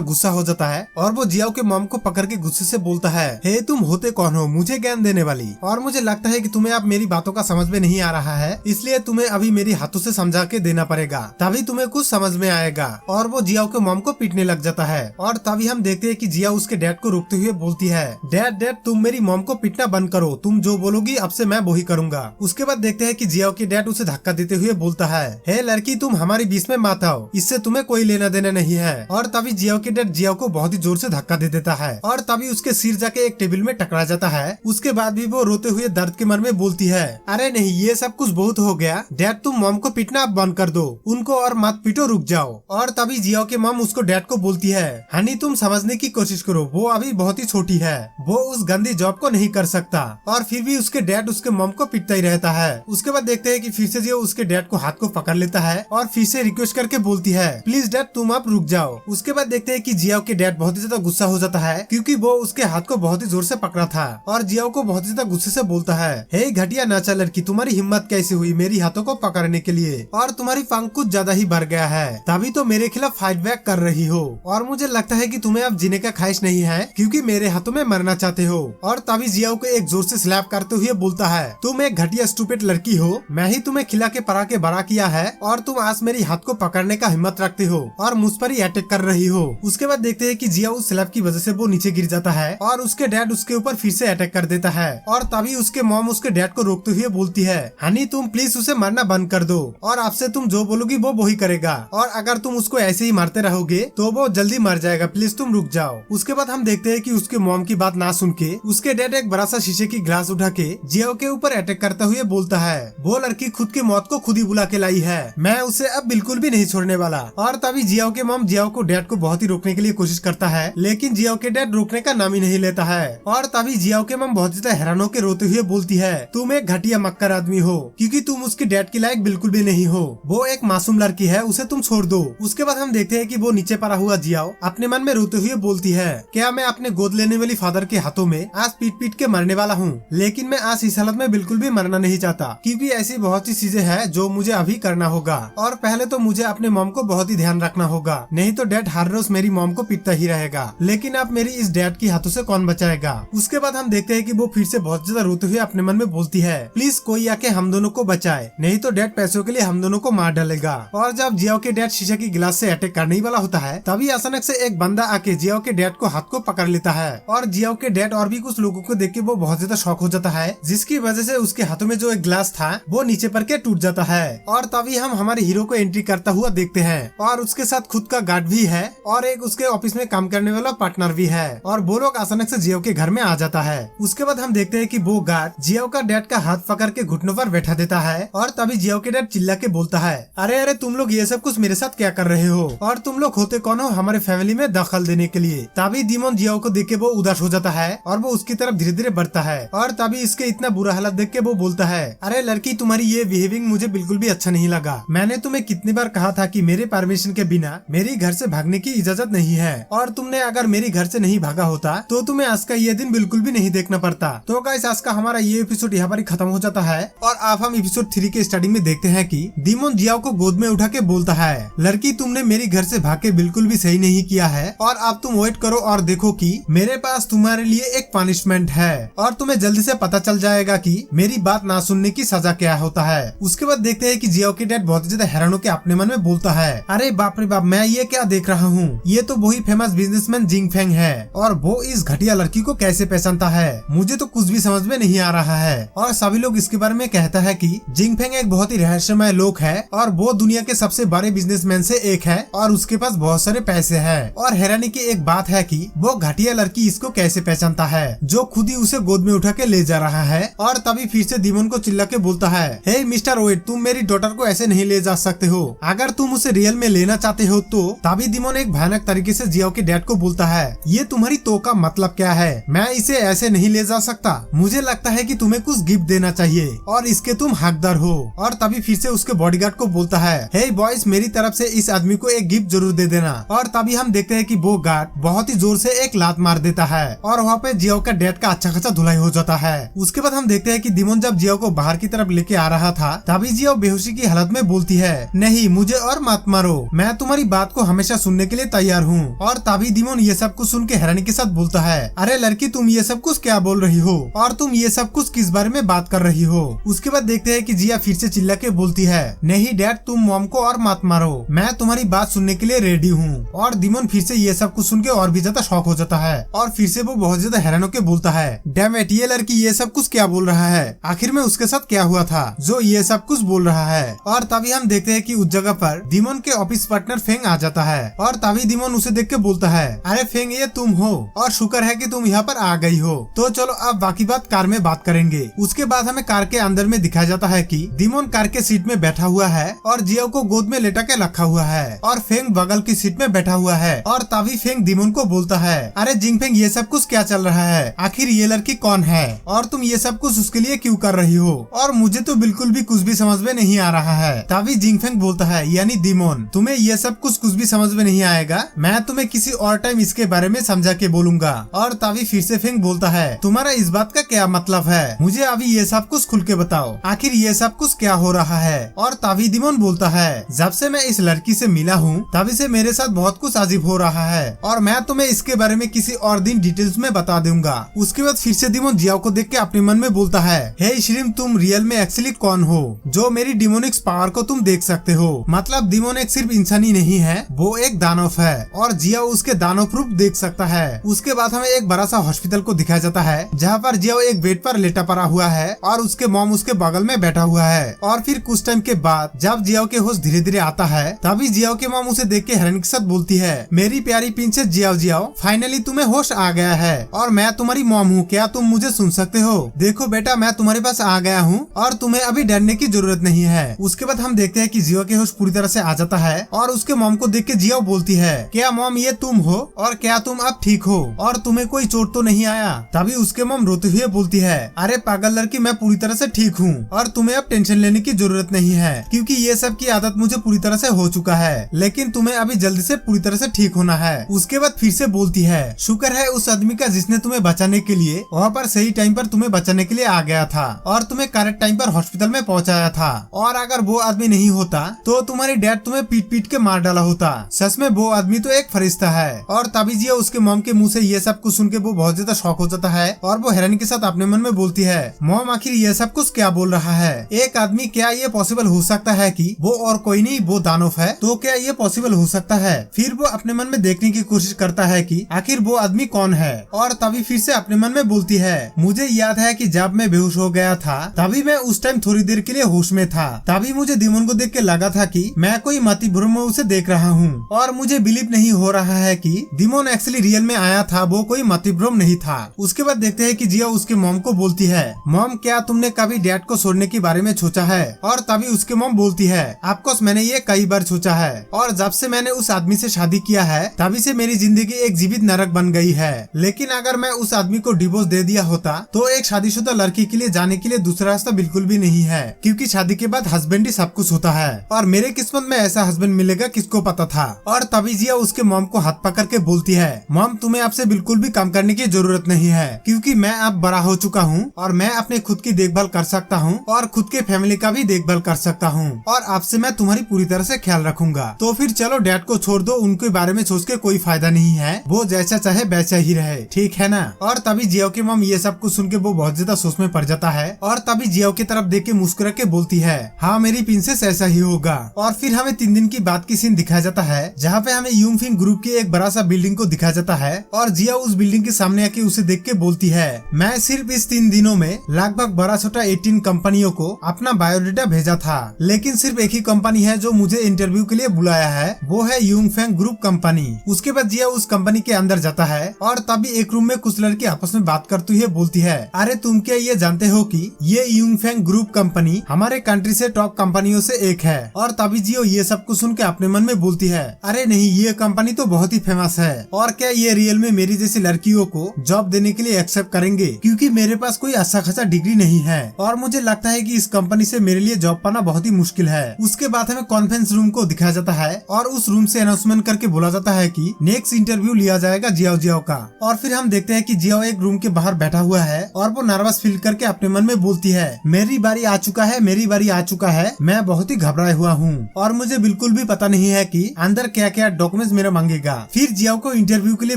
गुस्सा हो जाता है और वो जियाओ के मॉम को पकड़ के गुस्से से बोलता है, हे तुम होते कौन हो मुझे ज्ञान देने वाली, और मुझे लगता है कि तुम्हें अब मेरी बातों का समझ में नहीं आ रहा है, इसलिए तुम्हें अभी मेरी हाथों से समझा के देना पड़ेगा, तभी तुम्हें कुछ समझ में आएगा। और वो जियाओ के मॉम को पीटने लग जाता है। और तभी हम देखते हैं कि जिया उसके डैड को रोकते हुए बोलती है, डैड डैड तुम मेरी मॉम को पीटना बंद करो, तुम जो बोलोगी अब से मैं वही करूंगा। उसके बाद देखते हैं कि जियाओ के डैड उसे धक्का देते हुए बोलता है, हे लड़की तुम हमारी बीच में मत आओ, इससे तुम्हें कोई लेना देना नहीं है। और तभी जियाओ के डैड जियाओ को बहुत ही जोर से धक्का दे देता है और तभी उसके सिर जाके एक टेबल में टकरा जाता है। उसके बाद भी वो रोते हुए दर्द के मन में बोलती है, अरे नहीं ये सब कुछ बहुत हो गया, डैड तुम मॉम को पीटना अब बंद कर दो, उनको और मत पीटो, रुक जाओ। और तभी जियाओ के मॉम उसको डैड को बोलती है, हनी तुम समझने की कोशिश करो, वो अभी बहुत ही छोटी है, वो उस गंदी जॉब को नहीं कर सकता। और फिर भी उसके डैड उसके मॉम को पीटता ही रहता है। उसके बाद देखते हैं कि फिर से जिया उसके डैड को हाथ को पकड़ लेता है और फिर से रिक्वेस्ट करके बोलती है, प्लीज डैड तुम अब रुक जाओ। उसके बाद देखते हैं कि जियाओ के डैड बहुत ही ज्यादा गुस्सा हो जाता है क्योंकि वो उसके हाथ को बहुत ही जोर से पकड़ा था और जियाओ को बहुत ही ज्यादा गुस्से से बोलता है, हे घटिया नाचा लड़की तुम्हारी हिम्मत कैसे हुई मेरी हाथों को पकड़ने के लिए, और तुम्हारी पंख कुछ ज्यादा ही भर गया है, तभी तो मेरे खिलाफ फाइट बैक कर रही हो। और मुझे लगता है कि तुम्हें अब जीने का ख्वाहिश नहीं है क्योंकि मेरे हाथों में मरना चाहते हो। और तभी जियाओ को एक जोर से स्लैप करते हुए बोलता है, तुम एक घटिया स्टूपिड लड़की हो, मैं ही तुम्हें खिला के परा के बड़ा किया है और तुम आज मेरी हाथ को पकड़ने का हिम्मत रखते हो और मुझ पर ही अटैक कर रही हो। उसके बाद देखते हैं कि जिया उस स्लैप की वजह से वो नीचे गिर जाता है और उसके डैड उसके ऊपर फिर से अटैक कर देता है। और तभी उसके मॉम उसके डैड को रोकते हुए बोलती है, हनी तुम प्लीज उसे मारना बंद कर दो और आपसे तुम जो बोलोगी वो वही करेगा, और अगर तुम उसको ऐसे ही मारते रहोगे तो वो जल्दी मर जाएगा, प्लीज तुम रुक जाओ। उसके बाद हम देखते हैं कि उसके मॉम की बात ना सुन के उसके डैड एक बड़ा सा शीशे की ग्लास उठा के जियाओ के ऊपर अटैक करते हुए बोलता है, वो लड़की खुद की मौत को खुद ही बुला के लाई है, मैं उसे अब बिल्कुल भी नहीं छोड़ने वाला। और तभी जियाओ के मॉम जियाओ को डैड को बहुत ही रोकने के लिए कोशिश करता है लेकिन जियाओ के डैड रोकने का नाम ही नहीं लेता है। और तभी जियाओ के मॉम बहुत ज्यादा हैरान होकर रोते हुए बोलती है, तुम एक घटिया मक्कर आदमी हो क्योंकि तुम उसके डैड के लायक बिल्कुल भी नहीं हो, वो एक मासूम लड़की है, उसे तुम छोड़ दो। उसके बाद हम देखते हैं कि वो नीचे पड़ा हुआ जियाओ अपने मन में रोते हुए बोलती है, क्या मैं अपने गोद लेने वाली फादर के हाथों में आज पीट पीट के मरने वाला हूँ, लेकिन मैं आज इस हालत में बिल्कुल भी मरना नहीं चाहता क्योंकि ऐसी बहुत सी चीजें हैं जो मुझे अभी करना होगा। और पहले तो मुझे अपने मॉम को बहुत ही ध्यान रखना होगा, नहीं तो डैड हर रोज मेरी मॉम को पीटता ही रहेगा, लेकिन अब मेरी इस डैड की हाथों से कौन बचाएगा। उसके बाद हम देखते हैं कि वो फिर से बहुत ज्यादा रोते हुए अपने मन में बोलती है, प्लीज कोई आके हम दोनों को बचाए, नहीं तो डैड पैसों के लिए हम दोनों को मार डालेगा। और जब जियाओ के डैड शीशे की गिलास से अटैक करने ही वाला होता है तभी अचानक से एक बंदा आके जियाओ के डैड को हाथ को पकड़ लेता है और जियाओ के डैड और भी कुछ लोगों को देख के वो बहुत ज्यादा शॉक हो जाता है, जिसकी वजह से उसके हाथों में जो एक ग्लास था वो नीचे पर के टूट जाता है। और तभी हम हमारे हीरो को एंट्री करता हुआ देखते हैं और उसके साथ खुद का गार्ड भी है और एक उसके ऑफिस में काम करने वाला पार्टनर भी है, और वो लोग अचानक से जियाओ के घर में आ जाता है। उसके बाद हम देखते हैं कि वो गार्ड जियाओ का डैड का हाथ पकड़ के घुटनों पर बैठा देता है और तभी जियाओ के डैड चिल्ला के बोलता है, अरे अरे तुम लोग ये सब कुछ मेरे साथ क्या कर रहे हो और तुम लोग होते कौन हो हमारे फैमिली में दखल देने के लिए। तभी डीमन जियाओ को देख के वो उदास हो जाता है और वो उसकी तरफ धीरे धीरे बढ़ता है और तभी इसके इतना बुरा हालत देख के वो बोलता है, अरे लड़की तुम्हारी ये बिहेविंग मुझे बिल्कुल भी अच्छा नहीं लगा, मैंने तुम्हें कितनी बार कहा था कि मेरे परमिशन के बिना मेरी घर से भागने की इजाजत नहीं है, और तुमने अगर मेरी घर से नहीं भागा होता तो तुम्हें आज का ये दिन बिल्कुल भी नहीं देखना पड़ता। तो गाइस आज का हमारा ये एपिसोड यहाँ पर ही खत्म हो जाता है और अब हम एपिसोड 3 के स्टार्टिंग में देखते हैं कि डीमन जियाओ को गोद में उठा के बोलता है, लड़की तुमने मेरी घर से भाग के बिल्कुल भी सही नहीं किया है और अब तुम वेट करो और देखो कि मेरे पास तुम्हारे लिए एक पनिशमेंट है और तुम्हें जल्दी से पता चल जाएगा कि मेरी बात ना सुनने की सजा क्या होता है। उसके बाद देखते हैं कि जियाओ के डैड बहुत ज्यादा हैरान होकर अपने मन में बोलता है, अरे बाप रे बाप मैं ये क्या देख रहा हूँ, ये तो वही फेमस बिजनेसमैन जिंग फेंग है और वो इस घटिया लड़की को कैसे पहचानता है, मुझे तो कुछ भी समझ में नहीं आ रहा है। और सभी लोग इसके बारे में कहता है कि जिंग फेंग एक बहुत ही रहस्यमय लोग है और वो दुनिया के सबसे बड़े बिजनेसमैन से एक है और उसके पास बहुत सारे पैसे है। और हैरानी की एक बात है कि वो घटिया लड़की इसको कैसे पहचानता है जो खुद ही उसे गोद में उठा के ले जा रहा है। और तभी फिर से डीमन को चिल्ला के बोलता है, हे मिस्टर ओएड तुम मेरी डॉटर को ऐसे नहीं ले जा सकते हो, अगर तुम उसे रियल में लेना चाहते हो तो। तभी डीमन एक भयानक तरीके से जियाओ के डैड को बोलता है, ये तुम्हारी तो का मतलब क्या है, मैं इसे ऐसे नहीं ले जा सकता, मुझे लगता है कि तुम्हें कुछ गिफ्ट देना चाहिए और इसके तुम हकदार हो। और तभी फिर से उसके बॉडीगार्ड को बोलता है, हे बॉयज मेरी तरफ से इस आदमी को एक गिफ्ट जरूर दे देना। और तभी हम देखते हैं कि वो गार्ड बहुत ही जोर से एक लात मार देता है और वहाँ पे जियाओ का डैड का अच्छा खासा धुलाई हो जाता है। उसके बाद हम देखते हैं कि डीमन जब जियाओ को बाहर की तरफ लेके आ रहा था तभी जियाओ बेहोशी की हालत में बोलती है, नहीं, मुझे और मत मारो, मैं तुम्हारी बात को हमेशा सुनने के लिए तैयार हूँ। और तभी दिमोन ये सब कुछ सुन के हैरानी के साथ बोलता है, अरे लड़की, तुम ये सब कुछ क्या बोल रही हो और तुम ये सब कुछ किस बारे में बात कर रही हो। उसके बाद देखते हैं कि जिया फिर से चिल्ला के बोलती है, नहीं डैड, तुम मॉम को और मत मारो, मैं तुम्हारी बात सुनने के लिए रेडी हूँ। और दिमोन फिर से ये सब कुछ सुन के और भी ज्यादा शॉक हो जाता है और फिर से वो बहुत ज्यादा हैरान होकर बोलता है, डैम इट, ये लड़की ये सब कुछ क्या बोल रहा है, आखिर में उसके साथ क्या हुआ था जो ये सब कुछ बोल रहा है। और तभी हम देखते हैं कि उस जगह पर दिमोन के ऑफिस पार्टनर फेंग आ जाता है और तभी दिमोन उसे देख के बोलता है, अरे फेंग, ये तुम हो और शुक्र है कि तुम यहाँ पर आ गई हो। तो चलो अब बाकी बात कार में बात करेंगे। उसके बाद हमें कार के अंदर में दिखाया जाता है कि दिमोन कार के सीट में बैठा हुआ है और जियो को गोद में लेटा के रखा हुआ है और फेंग बगल की सीट में बैठा हुआ है। और तभी फेंग दिमोन को बोलता है, अरे जिंगफेंग, ये सब कुछ क्या चल रहा है, आखिर ये लड़की कौन है और तुम ये सब कुछ उसके लिए क्यों कर रही हो, और मुझे तो बिल्कुल भी कुछ भी समझ में नहीं आ रहा है। तभी जिंगफेंग बोलता है, यानी दिमोन, तुम्हें ये सब कुछ भी समझ में नहीं आएगा, मैं तुम्हें किसी और टाइम इसके बारे में समझा के बोलूंगा। और तभी फिर से फेंग बोलता है, तुम्हारा इस बात का क्या मतलब है, मुझे अभी ये सब कुछ खुल के बताओ, आखिर ये सब कुछ क्या हो रहा है। और तभी दिमोन बोलता है, जब से मैं इस लड़की से मिला हूँ तभी से मेरे साथ बहुत कुछ अजीब हो रहा है और मैं तुम्हें इसके बारे में किसी और दिन डिटेल्स में बता दूंगा। उसके बाद फिर से दिमोन जियाओ को देख के अपने मन में बोलता है, हे श्रीम, तुम रियल में एक्चुअली कौन हो जो मेरी डिमोनिक्स पावर को तुम देख सकते हो। मतलब दिमोन एक सिर्फ इंसान ही नहीं है, वो एक दानव है और जियाओ उसके दानव रूप देख सकता है। उसके बाद हमें एक बड़ा सा हॉस्पिटल को दिखाया जाता है जहाँ पर जियाओ एक बेड पर लेटा पड़ा हुआ है और उसके मॉम उसके बगल में बैठा हुआ है। और फिर कुछ टाइम के बाद जब जियाओ के होश धीरे धीरे आता है तभी जियाओ के मॉम उसे देख के हैरानी के साथ बोलती है, मेरी प्यारी प्रिंसेस जियाओ, जियाओ, फाइनली तुम्हें होश आ गया है और मैं तुम्हारी मॉम हूँ, क्या तुम मुझे सुन सकते हो। देखो बेटा, मैं तुम्हारे पास आ गया हूँ और तुम्हें अभी डरने की जरूरत नहीं है। उसके बाद हम देखते हैं कि जियाओ के होश पूरी तरह से आ जाता है और उसके मॉम को देख के जियाओ बोलती है, क्या मॉम ये तुम हो और क्या तुम अब ठीक हो और तुम्हें कोई चोट तो नहीं आया। तभी उसके मॉम रोते हुए बोलती है, अरे पागल लड़की, मैं पूरी तरह से ठीक हूँ और तुम्हें अब टेंशन लेने की जरूरत नहीं है क्योंकि ये सब की आदत मुझे पूरी तरह से हो चुका है, लेकिन तुम्हें अभी जल्दी से पूरी तरह से ठीक होना है। उसके बाद फिर से बोलती है, शुक्र है उस आदमी का जिसने तुम्हें बचाने के लिए वहाँ पर सही टाइम पर तुम्हें बचाने के लिए आ गया था और तुम्हें करेक्ट टाइम पर हॉस्पिटल में पहुँचाया था, और अगर वो आदमी नहीं होता तो तुम्हारी डैड तुम्हें पीट पीट के मार डाला होता। सच में वो आदमी तो एक फरिश्ता है। और तभी जिया उसके मॉम के मुँह से ये सब कुछ सुन के वो बहुत ज्यादा शॉक हो जाता है और वो हैरानी के साथ अपने मन में बोलती है, मॉम आखिर ये सब कुछ क्या बोल रहा है, एक आदमी, क्या ये पॉसिबल हो सकता है कि वो और कोई नहीं वो दानव है, तो क्या ये पॉसिबल हो सकता है। फिर वो अपने मन में देखने की कोशिश करता है कि आखिर वो आदमी कौन है और तभी फिर से अपने मन में बोलती है, मुझे याद है कि जब मैं बेहोश हो गया था तभी मैं उस टाइम थोड़ी देर के लिए होश में था, तभी मुझे दिमोन को देख के लगा था कि मैं कोई मति भ्रम में उसे देख रहा हूँ और मुझे बिलीव नहीं हो रहा है कि दिमोन एक्चुअली रियल में आया था, वो कोई मति भ्रम नहीं था। उसके बाद देखते हैं कि जिया उसके मॉम को बोलती है, मॉम क्या तुमने कभी डैड को छोड़ने के बारे में सोचा है। और तभी उसके मॉम बोलती है, ऑफकोर्स मैंने ये कई बार सोचा है और जब से मैंने उस आदमी से शादी किया है तभी से मेरी जिंदगी एक जीवित नरक बन गई है, लेकिन अगर मैं उस आदमी को डिवोर्स दे दिया होता तो एक शादीशुदा लड़की के लिए जाने के लिए दूसरा रास्ता बिल्कुल भी नहीं है, क्योंकि शादी के बाद हस्बैंड ही सब कुछ होता है और मेरे किस्मत में ऐसा हस्बैंड मिलेगा किसको पता था। और तभी जिया उसके मॉम को हाथ पकड़ के बोलती है, मॉम तुम्हें आपसे बिल्कुल भी काम करने की जरूरत नहीं है, क्योंकि मैं अब बड़ा हो चुका हूँ और मैं अपने खुद की देखभाल कर सकता हूँ और खुद के फैमिली का भी देखभाल कर सकता हूँ और आपसे मैं तुम्हारी पूरी तरह से ख्याल रखूंगा। तो फिर चलो डैड को छोड़ दो, उनके बारे में सोच के कोई फायदा नहीं है, वो जैसा चाहे वैसा ही रहे, ठीक है ना। और तभी जियो की मॉम ये सब कुछ सुन के वो बहुत ज्यादा सोच में पड़ जाता है और तभी जियो की तरफ देख के मुस्कुरा के बोलती है, हाँ मेरी प्रिंसेस ऐसा ही होगा। और फिर हमें 3 दिन की बात की सीन दिखाया जाता है जहाँ पे हमें यूंगफिंग ग्रुप की एक बड़ा सा बिल्डिंग को दिखाया जाता है और जिया उस बिल्डिंग के सामने आके उसे देख के बोलती है, मैं सिर्फ इस 3 दिनों में लगभग बड़ा छोटा 18 कंपनियों को अपना बायोडाटा भेजा था, लेकिन सिर्फ एक ही कंपनी है जो मुझे इंटरव्यू के लिए बुलाया है, वो है यूंगफेंग ग्रुप कंपनी। उसके बाद जिया उस कंपनी के अंदर जाता है और तभी एक रूम में कुछ लड़के आपस में बात करते हुए बोलती है, अरे तुम क्या ये जानते हो कि ये यूंगफेंग ग्रुप कंपनी हमारे कंट्री से टॉप कंपनियों से एक है। और तभी जियो ये सब कुछ सुन के अपने मन में बोलती है, अरे नहीं, ये कंपनी तो बहुत ही फेमस है और क्या ये रियल में मेरी जैसी लड़कियों को जॉब देने के लिए एक्सेप्ट करेंगे, क्योंकि मेरे पास कोई अच्छा खासा डिग्री नहीं है और मुझे लगता है कि इस कंपनी से मेरे लिए जॉब पाना बहुत ही मुश्किल है। उसके बाद हमें कॉन्फ्रेंस रूम को दिखाया जाता है और उस रूम से अनाउंसमेंट करके बोला जाता है कि नेक्स्ट इंटरव्यू लिया जाएगा जियाओ का। और फिर हम देखते हैं कि जियाओ एक रूम के बाहर बैठा हुआ है और वो नर्वस फील करके अपने मन में बोलती है, मेरी बारी आ चुका है, मेरी बारी आ चुका है, मैं बहुत ही घबरा घबराया हुआ हूँ और मुझे बिल्कुल भी पता नहीं है कि अंदर क्या क्या डॉक्यूमेंट्स मेरा मांगेगा। फिर जियाओ को इंटरव्यू के लिए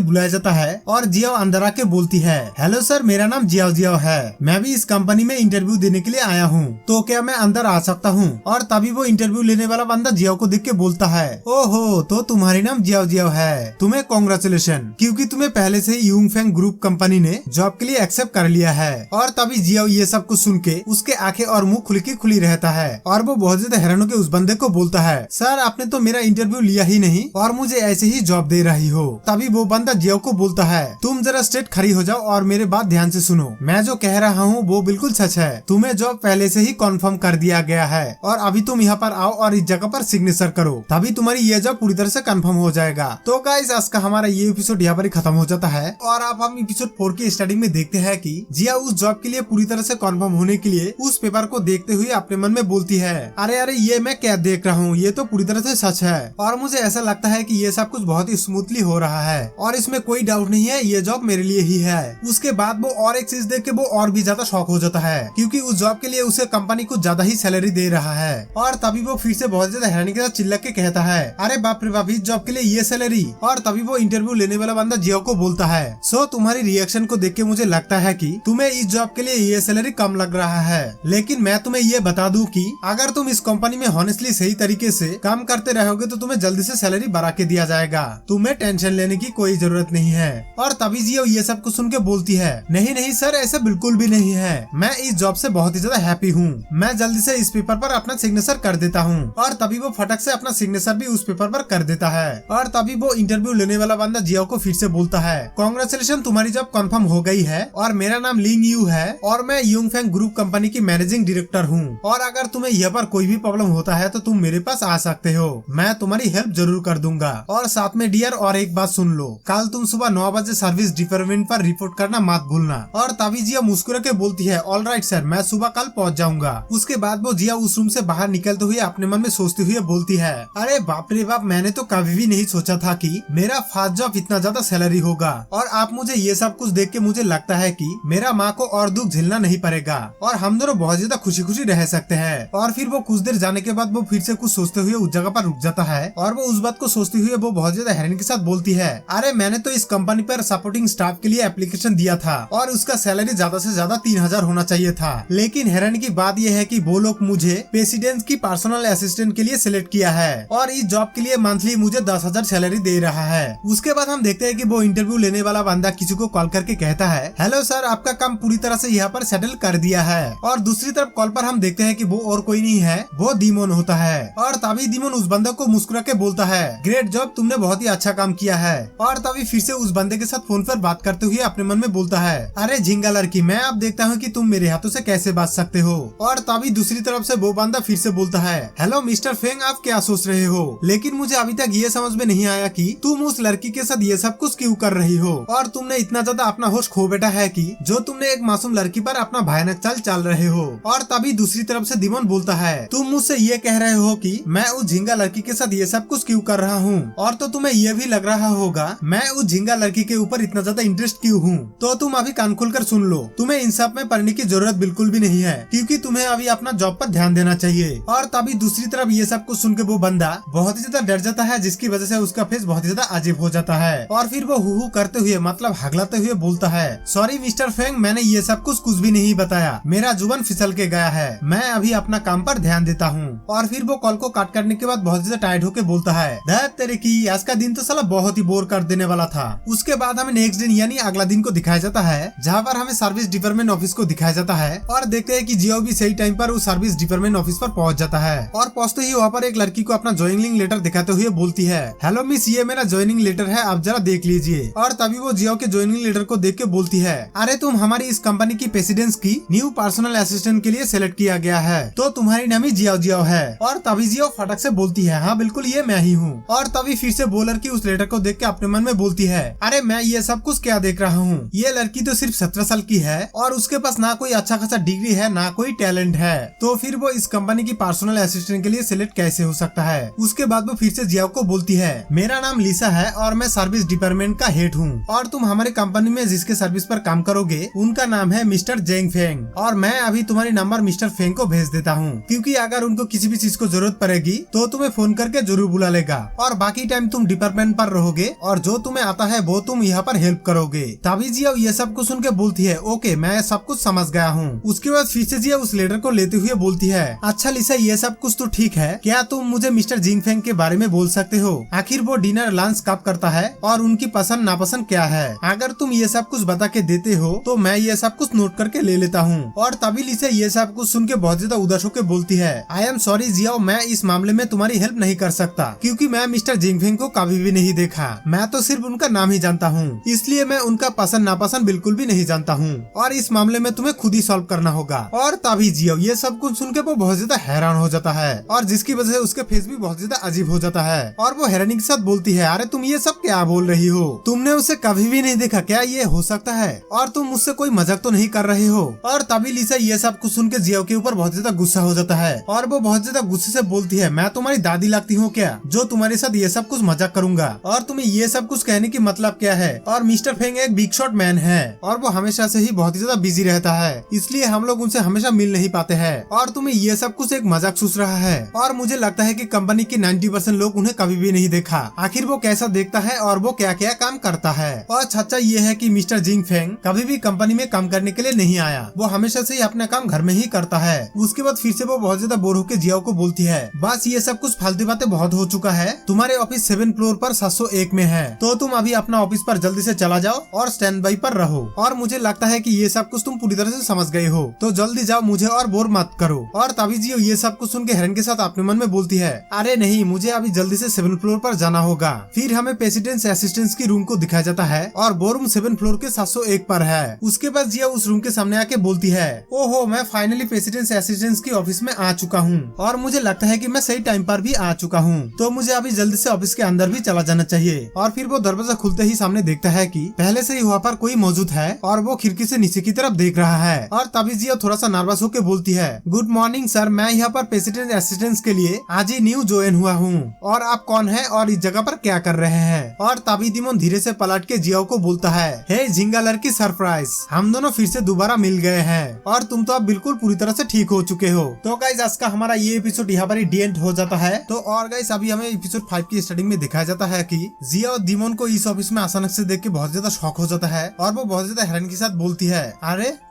बुलाया जाता है और जियाओ अंदर आके बोलती है, हेलो सर, मेरा नाम जियाओ जियाओ है, मैं भी इस कंपनी में इंटरव्यू देने के लिए आया हूँ, तो क्या मैं अंदर आ सकता हूँ? और तभी वो इंटरव्यू लेने वाला बंदा जियाओ को देख के बोलता है, ओहो, तो तुम्हारी नाम जियाओ जियाओ है, तुम्हें कांग्रेचुलेशन, क्योंकि तुम्हें पहले से यूंगफेंग ग्रुप कंपनी ने जॉब के लिए एक्सेप्ट कर लिया है। और तभी जियाओ ये सब कुछ सुन के उसके आंखें और मुंह खुली की खुली रहता है और वो बहुत ज्यादा हैरान होकर उस बंदे को बोलता है, सर आपने तो मेरा इंटरव्यू लिया ही नहीं और मुझे ऐसे ही जॉब दे रही हो। तभी वो बंदा जियाओ को बोलता है, तुम जरा स्ट्रेट खड़ी हो जाओ और मेरे बात ध्यान से सुनो, मैं जो कह रहा हूँ वो बिल्कुल सच है, तुम्हें जॉब पहले से ही कंफर्म कर दिया गया है और अभी तुम यहाँ पर आओ और इस जगह पर सिग्नेचर करो, तभी तुम्हारी ये जॉब पूरी तरह से कंफर्म हो जाएगा। तो गाइस आज का हमारा ये एपिसोड यहाँ पर ही खत्म हो जाता है और अब हम एपिसोड 4 की स्टार्टिंग में देखते हैं कि जिया उस जॉब के लिए पूरी तरह से कंफर्म होने के लिए उस पेपर को देखते हुए अपने मन में बोलती है, अरे अरे ये मैं क्या देख रहा हूँ, ये तो पूरी तरह से सच है और मुझे ऐसा लगता है कि ये सब कुछ बहुत ही स्मूथली हो रहा है और इसमें कोई डाउट नहीं है, ये जॉब मेरे लिए ही है। उसके बाद वो और एक चीज देख के वो और भी ज्यादा शॉक हो जाता है क्योंकि उस जॉब के लिए उसे कंपनी कुछ ज्यादा ही सैलरी दे रहा है और तभी वो फिर से बहुत ज्यादा हैरानी के साथ चिल्ला के कहता है, अरे बाप रे बाप, इस जॉब के लिए ये सैलरी। और तभी वो इंटरव्यू लेने वाला बंदा जियो को बोलता है, सो तुम्हारी रिएक्शन को देख के मुझे लगता है कि तुम्हें इस जॉब के लिए ये सैलरी कम लग रहा है, लेकिन मैं तुम्हें ये बता दूं कि अगर तुम इस कंपनी में हॉनेस्टली सही तरीके से काम करते रहोगे तो तुम्हें जल्दी से सैलरी बढ़ा के दिया जाएगा, तुम्हें टेंशन लेने की कोई जरूरत नहीं है। और तभी जियो ये सब कुछ सुन के बोलती है, नहीं नहीं सर, ऐसा बिल्कुल भी नहीं है, मैं इस जॉब से बहुत ही ज्यादा हैप्पी हूँ, मैं जल्दी से इस पेपर पर अपना सिग्नेचर कर देता हूँ। और तभी वो फटक से अपना सिग्नेचर भी उस पेपर पर कर देता है और तभी वो इंटरव्यू लेने वाला बंदा जियो को फिर से बोलता है, कांग्रेचुलेशन, तुम्हारी जॉब कंफर्म हो गई है और मेरा नाम लिंग यू है और मैं यूंगफेंग ग्रुप कंपनी की मैनेजिंग डायरेक्टर हूँ और अगर तुम्हें यहाँ पर कोई भी प्रॉब्लम होता है तो तुम मेरे पास आ सकते हो, मैं तुम्हारी हेल्प जरूर कर दूंगा। और साथ में डियर और एक बात सुन लो, कल तुम सुबह 9 बजे सर्विस डिपार्टमेंट पर रिपोर्ट करना मत भूलना। और तभी जिया मुस्कुरा के बोलती है, ऑल राइट सर, मैं सुबह कल पहुँच जाऊंगा। उसके बाद वो जिया उस रूम से बाहर निकलते हुए अपने मन में सोचते हुए बोलती है, अरे बाप रे बाप, मैंने तो कभी भी नहीं सोचा था कि मेरा फर्स्ट जॉब इतना ज्यादा सैलरी होगा और आप मुझे ये सब कुछ देख के मुझे लगता है कि मेरा माँ को और दुख झेलना नहीं पड़ेगा और हम दोनों बहुत ज्यादा खुशी खुशी रह सकते हैं। और फिर वो कुछ देर जाने के बाद वो फिर से कुछ सोचते हुए उस जगह पर रुक जाता है और वो उस बात को सोचते हुए वो बहुत ज्यादा हैरानी के साथ बोलती है, अरे मैंने तो इस कंपनी पर सपोर्टिंग स्टाफ के लिए एप्लीकेशन दिया था और उसका सैलरी ज्यादा से ज्यादा 3000 होना चाहिए था, लेकिन हैरानी की बात यह है कि वो लोग मुझे प्रेसिडेंट की पर्सनल असिस्टेंट के लिए सिलेक्ट किया है और इस जॉब के लिए मंथली मुझे 10,000 सैलरी दे रहा है। उसके बाद हम देखते हैं कि वो इंटरव्यू लेने वाला बंदा किसी को कॉल करके कहता है, हेलो सर, आपका काम पूरी तरह से यहाँ पर सेटल कर दिया है। और दूसरी तरफ कॉल पर हम देखते हैं कि वो और कोई नहीं है, वो दीमोन होता है। और तभी दीमोन उस बंदे को मुस्कुरा के बोलता है, ग्रेट जॉब, तुमने बहुत ही अच्छा काम किया है। और तभी फिर से उस बंदे के साथ फोन पर बात करते हुए अपने मन में बोलता है, अरे झिंगा लड़की, मैं अब देखता हूँ कि तुम मेरे हाथों से कैसे बच सकते हो। और तभी दूसरी तरफ से वो बंदा फिर से बोलता है, हेलो मिस्टर फेंग, आप क्या सोच रहे हो, लेकिन मुझे अभी तक ये समझ में नहीं आया कि तुम उस लड़की के साथ ये सब कुछ क्यों कर रही हो और तुमने इतना ज्यादा अपना होश खो बैठा है कि जो तुमने एक मासूम लड़की पर अपना भयानक चाल चल रहे हो। और तभी दूसरी तरफ से दीमन बोलता है, तुम मुझसे ये कह रहे हो कि मैं उस झिंगा लड़की के साथ ये सब कुछ क्यों कर रहा हूँ और तो तुम्हें ये भी लग रहा होगा मैं उस झिंगा लड़की के ऊपर इतना ज्यादा इंटरेस्ट क्यों हूँ। तो तुम अभी कान खोलकर सुन लो, तुम्हें इन सब में पढ़ने की जरूरत बिल्कुल भी नहीं है क्योंकि तुम्हें अभी अपना जॉब पर ध्यान देना चाहिए। और तभी दूसरी तरफ ये सब कुछ सुन के वो बंदा बहुत ही ज्यादा डर जाता है, जिसकी वजह से उसका फेस बहुत ही ज्यादा अजीब हो जाता है और फिर वो हु करते हुए मतलब हगलाते हुए बोलता है, सॉरी मिस्टर फेंग, मैंने ये सब कुछ भी नहीं बताया, मेरा जुबान फिसल के गया है, मैं अभी अपना काम पर ध्यान देता हूँ। और फिर वो कॉल को काट करने के बाद बहुत ज्यादा टायर्ड होकर बोलता है, धत तेरे की, आज का दिन तो साला बहुत ही बोर कर देने वाला था। उसके बाद हमें नेक्स्ट दिन यानी अगला दिन को दिखाया जाता है, जहाँ पर हमें सर्विस डिपार्टमेंट ऑफिस को दिखाया जाता है और देखते हैं कि जियो भी सही टाइम पर उस सर्विस डिपार्टमेंट ऑफिस पर पहुंच जाता है। और पहुंचते ही वहाँ पर एक लड़की को अपना ज्वाइनिंग लेटर दिखाते हुए बोलती है, हेलो मिस, ये मेरा ज्वाइनिंग लेटर है, आप जरा देख लीजिए। और तभी वो जियो के ज्वाइनिंग लेटर को देख के बोलती है, अरे तुम हमारी इस कंपनी की प्रेसिडेंट की न्यू पर्सनल असिस्टेंट के लिए सिलेक्ट किया गया है, तो तुम्हारी नाम ही जियो जियो है। और तभी जियो फटक से बोलती है, हाँ बिल्कुल, ये मैं ही हूँ। और तभी फिर से वो लड़की उस लेटर को देख के अपने मन में बोलती है, अरे मैं ये सब कुछ क्या देख रहा हूँ, ये लड़की तो सिर्फ 17 साल की है और उसके पास ना कोई अच्छा खासा डिग्री है ना कोई टैलेंट है, तो फिर वो इस कंपनी की पर्सनल असिस्टेंट के लिए सिलेक्ट कैसे हो सकता है। उसके बाद वो फिर से जियो को बोलती है, मेरा नाम लिसा है और मैं सर्विस डिपार्टमेंट का हेड हूँ और तुम हमारी कंपनी में जिसके सर्विस पर काम करोगे उनका नाम है मिस्टर जेंग फेंग और मैं अभी तुम्हारी नंबर मिस्टर फेंग को भेज देता हूँ, क्योंकि अगर उनको किसी भी चीज को जरूरत पड़ेगी तो तुम्हें फोन करके जरूर बुला लेगा और बाकी टाइम तुम डिपार्टमेंट पर रहोगे और जो तुम्हें आता है वो तुम यहाँ पर हेल्प करोगे। तभी जिया ये सब कुछ सुन के बोलती है ओके मैं सब कुछ समझ गया हूँ। उसके बाद फिर से जिया उस लेटर को लेते हुए बोलती है अच्छा लिसा ये सब कुछ तो ठीक है, क्या तुम मुझे मिस्टर जिंगफेंग के बारे में बोल सकते हो? आखिर वो डिनर लंच कब करता है और उनकी पसंद नापसंद क्या है? अगर तुम ये सब कुछ बता के देते हो तो मैं ये सब कुछ नोट करके ले लेता हूँ। और तभी लिसा ये सब कुछ सुन के बहुत ज्यादा उदास होकर बोलती है आई एम सॉरी जिया, मैं इस मामले में तुम्हारी हेल्प नहीं कर सकता क्योंकि मैं मिस्टर जिंगफेंग को कभी भी नहीं देखा। मैं तो सिर्फ उनका नाम ही जानता हूँ, इसलिए मैं उनका पसंद नापसंद बिल्कुल भी नहीं जानता हूँ और इस मामले में तुम्हें खुद ही सॉल्व करना होगा। और तभी जियो ये सब कुछ सुन के वो बहुत ज्यादा हैरान हो जाता है और जिसकी वजह से उसके फेस भी बहुत ज्यादा अजीब हो जाता है और वो हैरानी के साथ बोलती है अरे तुम ये सब क्या बोल रही हो? तुमने उसे कभी भी नहीं देखा, क्या ये हो सकता है? और तुम मुझसे कोई मजाक तो नहीं कर रहे हो? और तभी लिसा ये सब कुछ सुन के जियो के ऊपर बहुत ज्यादा गुस्सा हो जाता है और वो बहुत ज्यादा गुस्से से बोलती है मैं तुम्हारी दादी लगती हूँ क्या जो तुम्हारे साथ ये सब कुछ मजाक करूंगा? और तुम्हें ये सब कुछ कहने की मतलब क्या है? और मिस्टर फेंग एक बिग शॉट मैन है और वो हमेशा से ही बहुत ही ज्यादा बिजी रहता है, इसलिए हम लोग उनसे हमेशा मिल नहीं पाते हैं और तुम्हें ये सब कुछ एक मजाक सूझ रहा है और मुझे लगता है कि कंपनी के 90% लोग उन्हें कभी भी नहीं देखा। आखिर वो कैसा देखता है और वो क्या क्या काम करता है? और सच्चा ये है कि मिस्टर जिंगफेंग कभी भी कंपनी में काम करने के लिए नहीं आया, वो हमेशा से ही अपना काम घर में ही करता है। उसके बाद फिर से वो बहुत ज्यादा बोर होकर जियाओ को बोलती है बस ये सब कुछ फालतू बातें बहुत हो चुका है, तुम्हारे ऑफिस 7 फ्लोर पर 701 में है तो तुम अभी अपना ऑफिस पर जल्दी से चला जाओ और स्टैंड बाई पर रहो। और मुझे लगता है कि ये सब कुछ तुम पूरी तरह से समझ गए हो तो जल्दी जाओ, मुझे और बोर मत करो। और तभी जियो ये सब कुछ सुन के हैरान के साथ अपने मन में बोलती है अरे नहीं, मुझे अभी जल्दी से 7 फ्लोर पर जाना होगा। फिर हमें प्रेसिडेंट असिस्टेंट की रूम को दिखाया जाता है और वो रूम 7 फ्लोर के 701 पर है। उसके बाद जिया उस रूम के सामने आके बोलती है ओहो मैं फाइनली प्रेसिडेंट असिस्टेंट की ऑफिस में आ चुका हूँ और मुझे लगता है कि मैं सही टाइम पर भी आ चुका हूँ तो मुझे अभी जल्दी से ऑफिस के अंदर भी चला जाना चाहिए। और फिर वो दरवाजा खुलते ही सामने देखता है कि पहले से ही वहाँ पर कोई मौजूद है और वो खिड़की से नीचे की तरफ देख रहा है। और तभी जिया थोड़ा सा नर्वस होकर बोलती है गुड मॉर्निंग सर, मैं यहाँ पर प्रेसिडेंट असिस्टेंट के लिए आज ही न्यू ज्वाइन हुआ हूँ और आप कौन है और इस जगह पर क्या कर रहे हैं? और तभी दिमोन धीरे से पलट के जिया को बोलता है हे झिंगा लड़की सरप्राइज, हम दोनों फिर से दोबारा मिल गए हैं और तुम तो अब बिल्कुल पूरी तरह से ठीक हो चुके हो। तो गाइस आज का हमारा ये एपिसोड यहाँ पर ही एंड हो जाता है। तो और गाइस अभी हमें एपिसोड 5 की स्टार्टिंग में दिखाया जाता है कि जिया और दिमोन को इस ऑफिस में अचानक से देख के बहुत ज्यादा शॉक हो जाता है और वो बहुत ज्यादा हैरानी के साथ बोलती है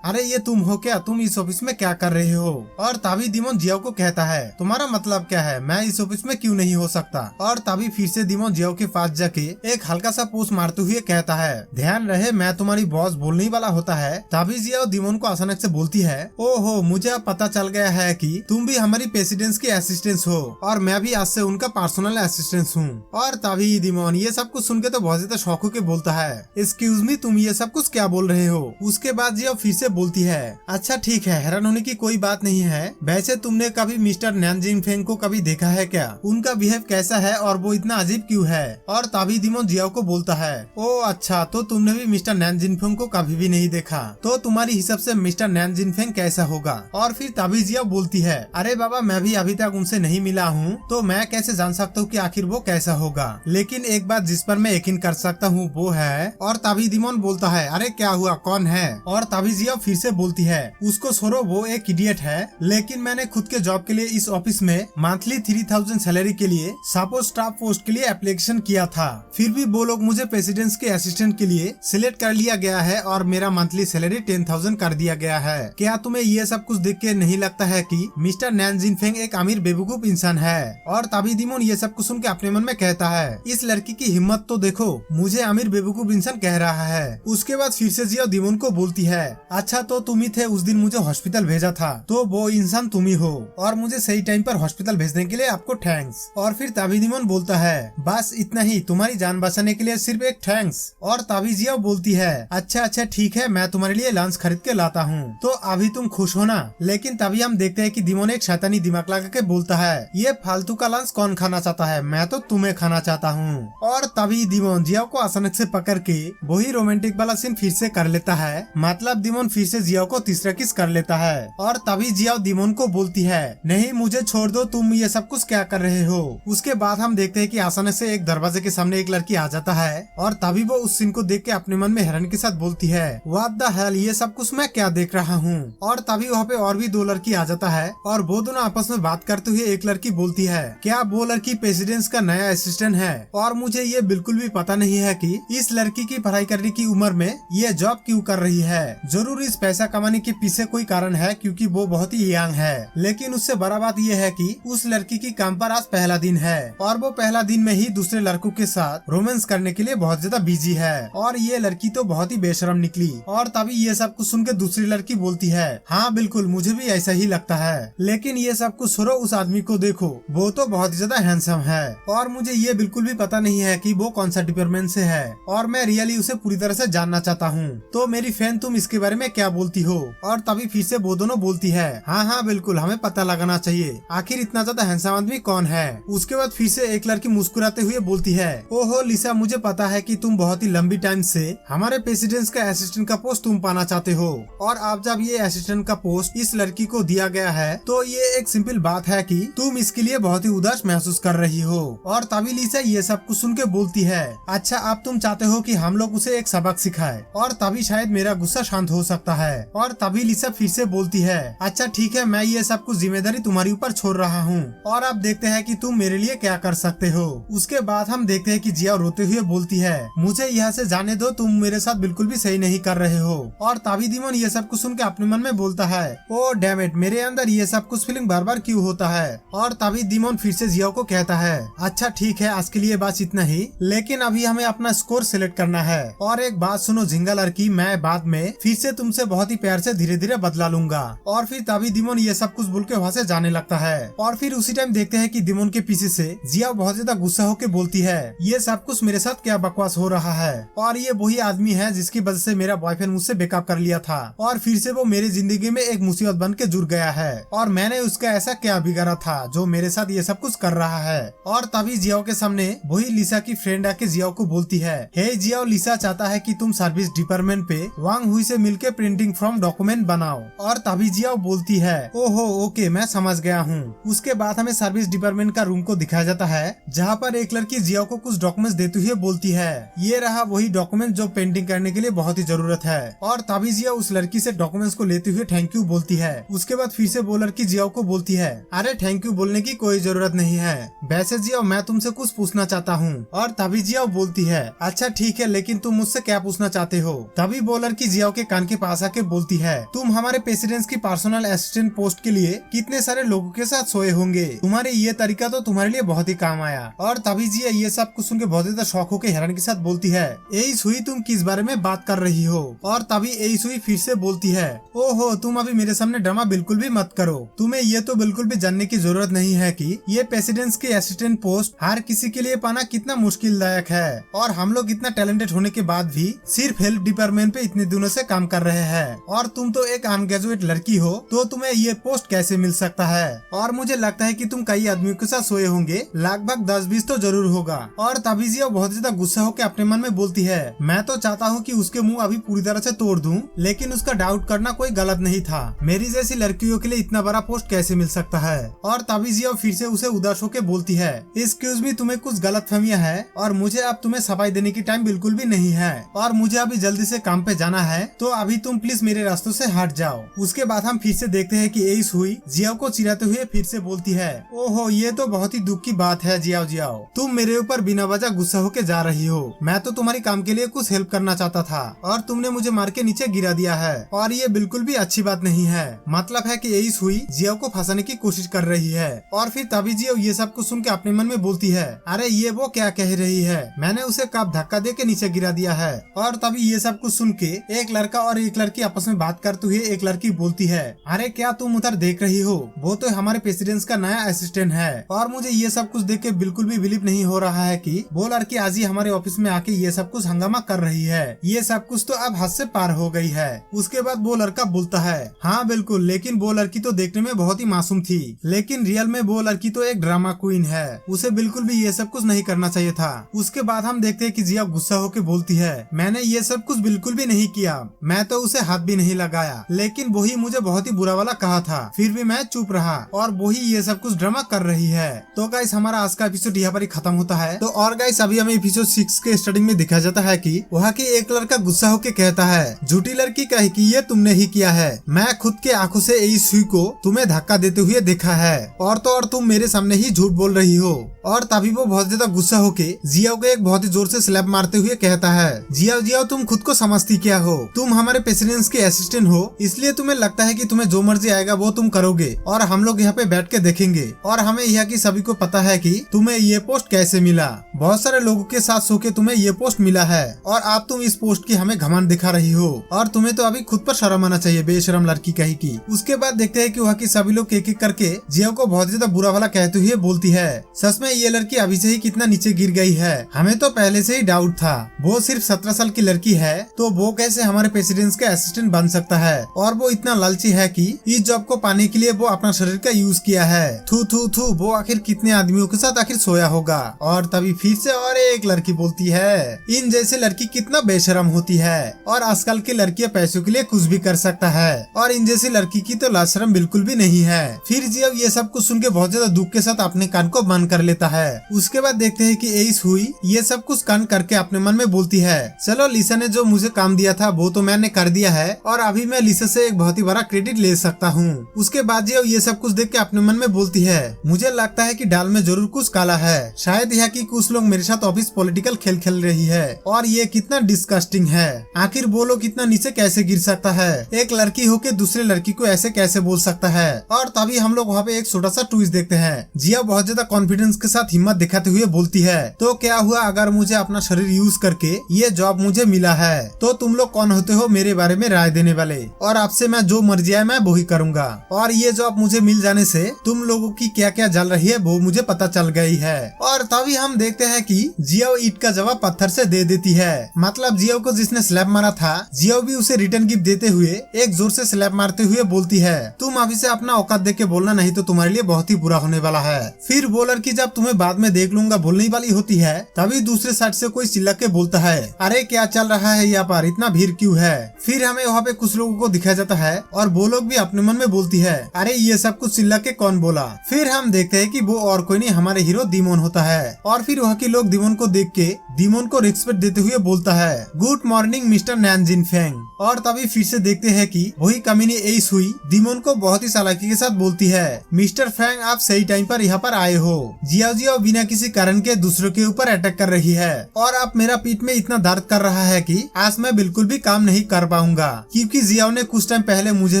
अरे ये तुम हो क्या? तुम इस ऑफिस में क्या कर रहे हो? और तभी दिमोन जियाओ को कहता है तुम्हारा मतलब क्या है? मैं इस ऑफिस में क्यों नहीं हो सकता? और तभी फिर से दिमोन जियाओ के पास जाके एक हल्का सा पोस्ट मारते हुए कहता है ध्यान रहे मैं तुम्हारी बॉस बोलने ही वाला होता है। तभी जियाओ दिमोन को अचानक से बोलती है ओहो मुझे अब पता चल गया है कि तुम भी हमारी प्रेसिडेंट की असिस्टेंट हो और मैं भी आज से उनका पर्सनल असिस्टेंट हूँ। और तभी दिमोन ये सब कुछ सुन के तो बहुत ज्यादा शौक होके बोलता है एक्सक्यूज मी, तुम ये सब कुछ क्या बोल रहे हो? उसके बाद जियाओ फिर से बोलती है अच्छा ठीक है, हैरान होने की कोई बात नहीं है। वैसे तुमने कभी मिस्टर नैन जिंगफेंग को कभी देखा है क्या? उनका बिहेव कैसा है और वो इतना अजीब क्यों है? और तभी दिमोन जियाओ को बोलता है ओ अच्छा, तो तुमने भी मिस्टर नैन जिंगफेंग को कभी भी नहीं देखा, तो तुम्हारी हिसाब से मिस्टर नैन जिंगफेंग कैसा होगा? और फिर तभी जियाओ बोलती है अरे बाबा मैं भी अभी तक उनसे नहीं मिला हूँ तो मैं कैसे जान सकता हूँ कि आखिर वो कैसा होगा, लेकिन एक बात जिस पर मैं यकीन कर सकता हूँ वो है। और तभी दिमोन बोलता है अरे क्या हुआ, कौन है? और तभी जियाओ फिर से बोलती है उसको छोड़ो, वो एक इडियट है, लेकिन मैंने खुद के जॉब के लिए इस ऑफिस में मंथली 3000 सैलरी के लिए सपोर्ट स्टाफ पोस्ट के लिए एप्लीकेशन किया था, फिर भी वो लोग मुझे प्रेसिडेंट के असिस्टेंट के लिए सिलेक्ट कर लिया गया है और मेरा मंथली सैलरी 10,000 कर दिया गया है। क्या तुम्हें ये सब कुछ देख के नहीं लगता है कि मिस्टर नैन जिंगफेंग एक अमीर बेवकूफ इंसान है? और तभी दिमोन ये सब कुछ सुन के अपने मन में कहता है इस लड़की की हिम्मत तो देखो, मुझे अमीर बेवकूफ इंसान कह रहा है। उसके बाद फिर से जिया दिमोन को बोलती है अच्छा तो तुम ही थे उस दिन मुझे हॉस्पिटल भेजा था, तो वो इंसान तुम ही हो और मुझे सही टाइम पर हॉस्पिटल भेजने के लिए आपको थैंक्स। और फिर तभी दिमोन बोलता है बस इतना ही, तुम्हारी जान बचाने के लिए सिर्फ एक थैंक्स। और तभी जिया बोलती है अच्छा ठीक है, मैं तुम्हारे लिए लंच खरीद के लाता हूँ, तो अभी तुम खुश हो ना? लेकिन तभी हम देखते हैं कि दिमोन एक शैतानी दिमाग लगा के बोलता है ये फालतू का लंच कौन खाना चाहता है, मैं तो तुम्हें खाना चाहता हूँ। और तभी दिमोन जिया को अचानक से पकड़ के वही रोमांटिक वाला सीन फिर से कर लेता है। मतलब दिमोन फिर से जियाओ को तीसरा किस कर लेता है। और तभी जियाओ दिमोन को बोलती है, नहीं मुझे छोड़ दो, तुम ये सब कुछ क्या कर रहे हो। उसके बाद हम देखते हैं कि अचानक से एक दरवाजे के सामने एक लड़की आ जाता है और तभी वो उस सीन को देख के अपने मन में हैरानी के साथ बोलती है, व्हाट द हेल, ये सब कुछ मैं क्या देख रहा हूँ। और तभी वहाँ पे और भी दो लड़की आ जाता है और वो दोनों आपस में बात करते हुए एक लड़की बोलती है, क्या वो लड़की प्रेसिडेंट का नया असिस्टेंट है और मुझे ये बिल्कुल भी पता नहीं है कि इस लड़की की पढ़ाई करने की उम्र में ये जॉब क्यों कर रही है। जरूर इस पैसा कमाने के पीछे कोई कारण है क्योंकि वो बहुत ही यंग है, लेकिन उससे बड़ा बात यह है कि उस लड़की की काम पर आज पहला दिन है और वो पहला दिन में ही दूसरे लड़कों के साथ रोमांस करने के लिए बहुत ज्यादा बिजी है और ये लड़की तो बहुत ही बेशरम निकली। और तभी ये सब कुछ सुन के दूसरी लड़की बोलती है, हाँ बिल्कुल मुझे भी ऐसा ही लगता है, लेकिन ये सब कुछ छोड़ो, उस आदमी को देखो, वो तो बहुत ही ज्यादा हैंडसम है और मुझे ये बिल्कुल भी पता नहीं है कि वो कौन सा डिपार्टमेंट से है और मैं रियली उसे पूरी तरह से जानना चाहता हूँ। तो मेरी फैन तुम इसके बारे में क्या बोलती हो। और तभी फिर से वो दोनों बोलती है, हाँ हाँ बिल्कुल हमें पता लगाना चाहिए आखिर इतना ज्यादा हैंडसम आदमी कौन है। उसके बाद फिर से एक लड़की मुस्कुराते हुए बोलती है, ओहो लिसा, मुझे पता है कि तुम बहुत ही लंबी टाइम से हमारे प्रेसिडेंट का असिस्टेंट का पोस्ट तुम पाना चाहते हो और अब जब ये असिस्टेंट का पोस्ट इस लड़की को दिया गया है तो ये एक सिंपल बात है कि तुम इसके लिए बहुत ही उदास महसूस कर रही हो। और तभी लिसा ये सब कुछ सुन के बोलती है, अच्छा अब तुम चाहते हो कि हम लोग उसे एक सबक सिखाए और तभी शायद मेरा गुस्सा शांत हो सकता है। और तभी लिसा फिर से बोलती है, अच्छा ठीक है, मैं ये सब कुछ जिम्मेदारी तुम्हारी ऊपर छोड़ रहा हूँ और अब देखते हैं कि तुम मेरे लिए क्या कर सकते हो। उसके बाद हम देखते हैं कि जियाओ रोते हुए बोलती है, मुझे यहाँ से जाने दो, तुम मेरे साथ बिल्कुल भी सही नहीं कर रहे हो। और तभी दिमोन ये सब कुछ सुन के अपने मन में बोलता है, ओ डैम इट, मेरे अंदर ये सब कुछ फीलिंग बार बार क्यों होता है। और तभी दिमोन फिर से जियाओ को कहता है, अच्छा ठीक है, आज के लिए बस इतना ही, लेकिन अभी हमें अपना स्कोर सिलेक्ट करना है। और एक बात सुनो झिंगा लड़की, मैं बाद में फिर से तुमसे बहुत ही प्यार से धीरे धीरे बदला लूंगा। और फिर तभी दिमोन ये सब कुछ बोल के वहाँ से जाने लगता है। और फिर उसी टाइम देखते हैं कि दिमोन के पीछे से जियाओ बहुत ज्यादा गुस्सा होकर बोलती है, ये सब कुछ मेरे साथ क्या बकवास हो रहा है और ये वही आदमी है जिसकी वजह से मेरा बॉयफ्रेंड मुझसे ब्रेकअप कर लिया था और फिर से वो मेरी जिंदगी में एक मुसीबत बन के जुड़ गया है और मैंने उसका ऐसा क्या बिगाड़ा था जो मेरे साथ ये सब कुछ कर रहा है। और तभी जियाओ के सामने वही लिसा की फ्रेंड आके जियाओ को बोलती है, हे जियाओ, लिसा चाहता है कि तुम सर्विस डिपार्टमेंट पे वांग हुई से मिलके प्रिंटिंग फ्रॉम डॉक्यूमेंट बनाओ। और तभी जियाओ बोलती है, ओहो ओके मैं समझ गया हूँ। उसके बाद हमें सर्विस डिपार्टमेंट का रूम को दिखाया जाता है जहाँ पर एक लड़की जियाओ को कुछ डॉक्यूमेंट्स देते हुए बोलती है, ये रहा वही डॉक्यूमेंट जो पेंटिंग करने के लिए बहुत ही जरूरत है। और तभी जियाओ उस लड़की से डॉक्यूमेंट्स को लेते हुए थैंक यू बोलती है। उसके बाद फिर से वो लड़की जियाओ को बोलती है, अरे थैंक यू बोलने की कोई जरूरत नहीं है, वैसे जियाओ मैं तुमसे कुछ पूछना चाहता हूँ। और तभी जियाओ बोलती है, अच्छा ठीक है, लेकिन तुम मुझसे क्या पूछना चाहते हो। तभी वो लड़की जियाओ के कान के पास आके बोलती है, तुम हमारे प्रेसिडेंट की पर्सनल असिस्टेंट पोस्ट के लिए कितने सारे लोगों के साथ सोए होंगे, तुम्हारे ये तरीका तो तुम्हारे लिए बहुत ही काम आया। और तभी जिया ये सब कुछ सुन के बहुत ज्यादा शौक होकर हैरान के साथ बोलती है, यही सुई तुम किस बारे में बात कर रही हो। और तभी यही सुई फिर से बोलती है, ओहो तुम अभी मेरे सामने ड्रामा बिल्कुल भी मत करो, तुम्हें ये तो बिल्कुल भी जानने की जरूरत नहीं है कि ये प्रेसिडेंट के असिस्टेंट पोस्ट हर किसी के लिए पाना कितना मुश्किलदायक है और हम लोग इतना टैलेंटेड होने के बाद भी सिर्फ हेल्थ डिपार्टमेंट पे इतने दिनों से काम कर रहे हैं और तुम तो एक अनग्रेजुएट लड़की हो, तो तुम्हें ये पोस्ट कैसे मिल सकता है। और मुझे लगता है कि तुम कई आदमियों के साथ सोए होंगे, लगभग 10-20 तो जरूर होगा। और तभी जिया बहुत ज्यादा गुस्सा होकर अपने मन में बोलती है, मैं तो चाहता हूँ कि उसके मुंह अभी पूरी तरह से तोड़ दूं, लेकिन उसका डाउट करना कोई गलत नहीं था, मेरी जैसी लड़कियों के लिए इतना बड़ा पोस्ट कैसे मिल सकता है। और तभी जिया फिर से उसे उदास होकर बोलती है, एक्सक्यूज मी, तुम्हें कुछ गलतफहमियां है और मुझे अब तुम्हें सफाई देने की टाइम बिल्कुल भी नहीं है और मुझे अभी जल्दी से काम पे जाना है, तो अभी तुम प्लीज मेरे रास्तों से हट जाओ। उसके बाद हम फिर से देखते हैं कि एस हुई जियाओ को चिढ़ाते हुए फिर से बोलती है, ओहो ये तो बहुत ही दुख की बात है जियाओ, तुम मेरे ऊपर बिना वजह गुस्सा होके जा रही हो, मैं तो तुम्हारी काम के लिए कुछ हेल्प करना चाहता था और तुमने मुझे मार के नीचे गिरा दिया है और ये बिल्कुल भी अच्छी बात नहीं है। मतलब है कि एस हुई जियाओ को फंसाने की कोशिश कर रही है। और फिर तभी जियाओ ये सब कुछ सुन के अपने मन में बोलती है, अरे ये वो क्या कह रही है, मैंने उसे कब धक्का दे के नीचे गिरा दिया है। और तभी ये सब कुछ सुन के एक लड़का और एक लड़की आपस में बात करते हुए एक लड़की बोलती है, अरे क्या तुम उधर देख रही हो, वो तो हमारे प्रेसिडेंट का नया असिस्टेंट है। और मुझे ये सब कुछ देख के बिल्कुल भी बिलीव नहीं हो रहा है कि वो लड़की आज ही हमारे ऑफिस में आके ये सब कुछ हंगामा कर रही है, ये सब कुछ तो अब हद से पार हो गई है। उसके बाद वो लड़का बोलता है, हाँ बिल्कुल, लेकिन वो लड़की तो देखने में बहुत ही मासूम थी, लेकिन रियल में वो लड़की तो एक ड्रामा क्वीन है, उसे बिल्कुल भी ये सब कुछ नहीं करना चाहिए था। उसके बाद हम देखते हैं कि जिया गुस्सा होकर बोलती है, मैंने ये सब कुछ बिल्कुल भी नहीं किया, मैं तो उसे हाथ भी नहीं लगाया, लेकिन वो ही मुझे बहुत ही बुरा वाला कहा था, फिर भी मैं चुप रहा और वो ही ये सब कुछ ड्रामा कर रही है। तो गाइस हमारा आज का एपिसोड यहाँ पर ही खत्म होता है। तो और गाइस अभी हमें एपिसोड 6 के स्टार्टिंग में दिखाया जाता है कि वहाँ के एक लड़का गुस्सा होके कहता है, झूठी लड़की कही कि ये तुमने ही किया है, मैं खुद के आंखों से इस सुई को तुम्हें धक्का देते हुए देखा है और तो और तुम मेरे सामने ही झूठ बोल रही हो। और तभी वो बहुत ज्यादा गुस्सा होके जियाओ को एक बहुत ही जोर से स्लैप मारते हुए कहता है, जियाओ जियाओ तुम खुद को समझती क्या हो, तुम हमारे प्रेसिडेंट के असिस्टेंट हो, इसलिए तुम्हें लगता है कि तुम्हें जो मर्जी आएगा वो तुम करोगे और हम लोग यहाँ पे बैठ के देखेंगे और हमें यहाँ की सभी को पता है कि तुम्हें ये पोस्ट कैसे मिला, बहुत सारे लोगों के साथ सो के तुम्हें ये पोस्ट मिला है और आप तुम इस पोस्ट की हमें घमंड दिखा रही हो और तुम्हें तो अभी खुद पर शर्म आना चाहिए, बेशरम लड़की कही की। उसके बाद देखते हैं कि वहाँ की सभी लोग एक एक करके जियाओ को बहुत ज्यादा बुरा वाला कहते हुए बोलती है, सच में ये लड़की अभी से ही कितना नीचे गिर गई है, हमें तो पहले से ही डाउट था, वो सिर्फ 17 साल की लड़की है तो वो कैसे हमारे प्रेसिडेंट के असिस्टेंट बन सकता है और वो इतना लालची है कि इस जॉब को पाने के लिए वो अपना शरीर का यूज किया है। थू थू थू, वो आखिर कितने आदमियों के साथ आखिर सोया होगा। और तभी फिर से और एक लड़की बोलती है, इन जैसे लड़की कितना बेशरम होती है और आजकल की लड़कियां पैसों के लिए कुछ भी कर सकता है और इन जैसी लड़की की तो लाज शर्म बिल्कुल भी नहीं है। फिर जियाओ ये सब कुछ सुन के बहुत ज्यादा दुख के साथ अपने कान को बंद कर लेता है। उसके बाद देखते हैं कि एस हुई ये सब कुछ कान करके अपने मन में बोलती है, चलो लिसा ने जो मुझे काम दिया था वो तो मैंने कर दिया है और अभी मैं लिसा से एक बहुत ही बड़ा क्रेडिट ले सकता हूँ। उसके बाद जियाओ ये सब कुछ देख के अपने मन में बोलती है, मुझे लगता है कि दाल में जरूर कुछ काला है, शायद यहाँ की कुछ लोग मेरे साथ ऑफिस पॉलिटिकल खेल खेल रही है और ये कितना डिस्कस्टिंग है, आखिर वो लोग इतना नीचे कैसे गिर सकता है, एक लड़की होके दूसरे लड़की को ऐसे कैसे बोल सकता है। और तभी हम लोग वहाँ पे एक छोटा सा ट्विस्ट देखते हैं। जिया बहुत ज्यादा कॉन्फिडेंस के साथ हिम्मत दिखाते हुए बोलती है, तो क्या हुआ अगर मुझे अपना शरीर यूज करके ये जॉब मुझे मिला है तो तुम लोग कौन होते हो मेरे बारे में राय देने वाले, और आपसे मैं जो मर्जी आए मैं वही करूंगा और ये जॉब मुझे मिल जाने से तुम लोगों की क्या क्या जल रही है वो मुझे पता चल गई है। और तभी हम देखते हैं कि जियाओ ईट का जवाब पत्थर से दे देती है, मतलब जियाओ को जिसने स्लैप मारा था जियाओ भी उसे रिटर्न गिफ्ट देते हुए एक जोर से स्लैप मारते हुए बोलती है, तुम अभी से अपना औकात देख के बोलना नहीं तो तुम्हारे लिए बहुत ही बुरा होने वाला है। फिर वो लड़की जब तुम्हें बाद में देख लूंगा बोलने वाली होती है तभी दूसरे साइड से कोई चिल्ला के बोलता है, अरे क्या चल रहा है यहाँ पर, इतना भीड़ क्यों है। फिर हमें वहाँ पे कुछ लोगों को दिखाया जाता है और वो लोग भी अपने मन में बोलती है, अरे ये सब कुछ चिल्ला के कौन बोला। फिर हम देखते हैं कि वो और कोई नहीं हमारे हीरो दीमोन होता है और फिर वहाँ के लोग दीमोन को देख के दीमोन को रिस्पेक्ट देते हुए बोलता है, गुड मॉर्निंग मिस्टर नैनजिन फेंग। और तभी फिर से देखते हैं कि वही कमीनी एस हुई दीमोन को बहुत ही चालाकी के साथ बोलती है, मिस्टर फेंग आप सही टाइम पर यहाँ पर आए हो, जियाओ जियाओ बिना किसी कारण के दूसरों के ऊपर अटैक कर रही है और आप मेरा पीठ में इतना दर्द कर रहा है कि आज मैं बिल्कुल भी काम नहीं कर पाऊंगा क्योंकि जियाओ ने कुछ टाइम पहले मुझे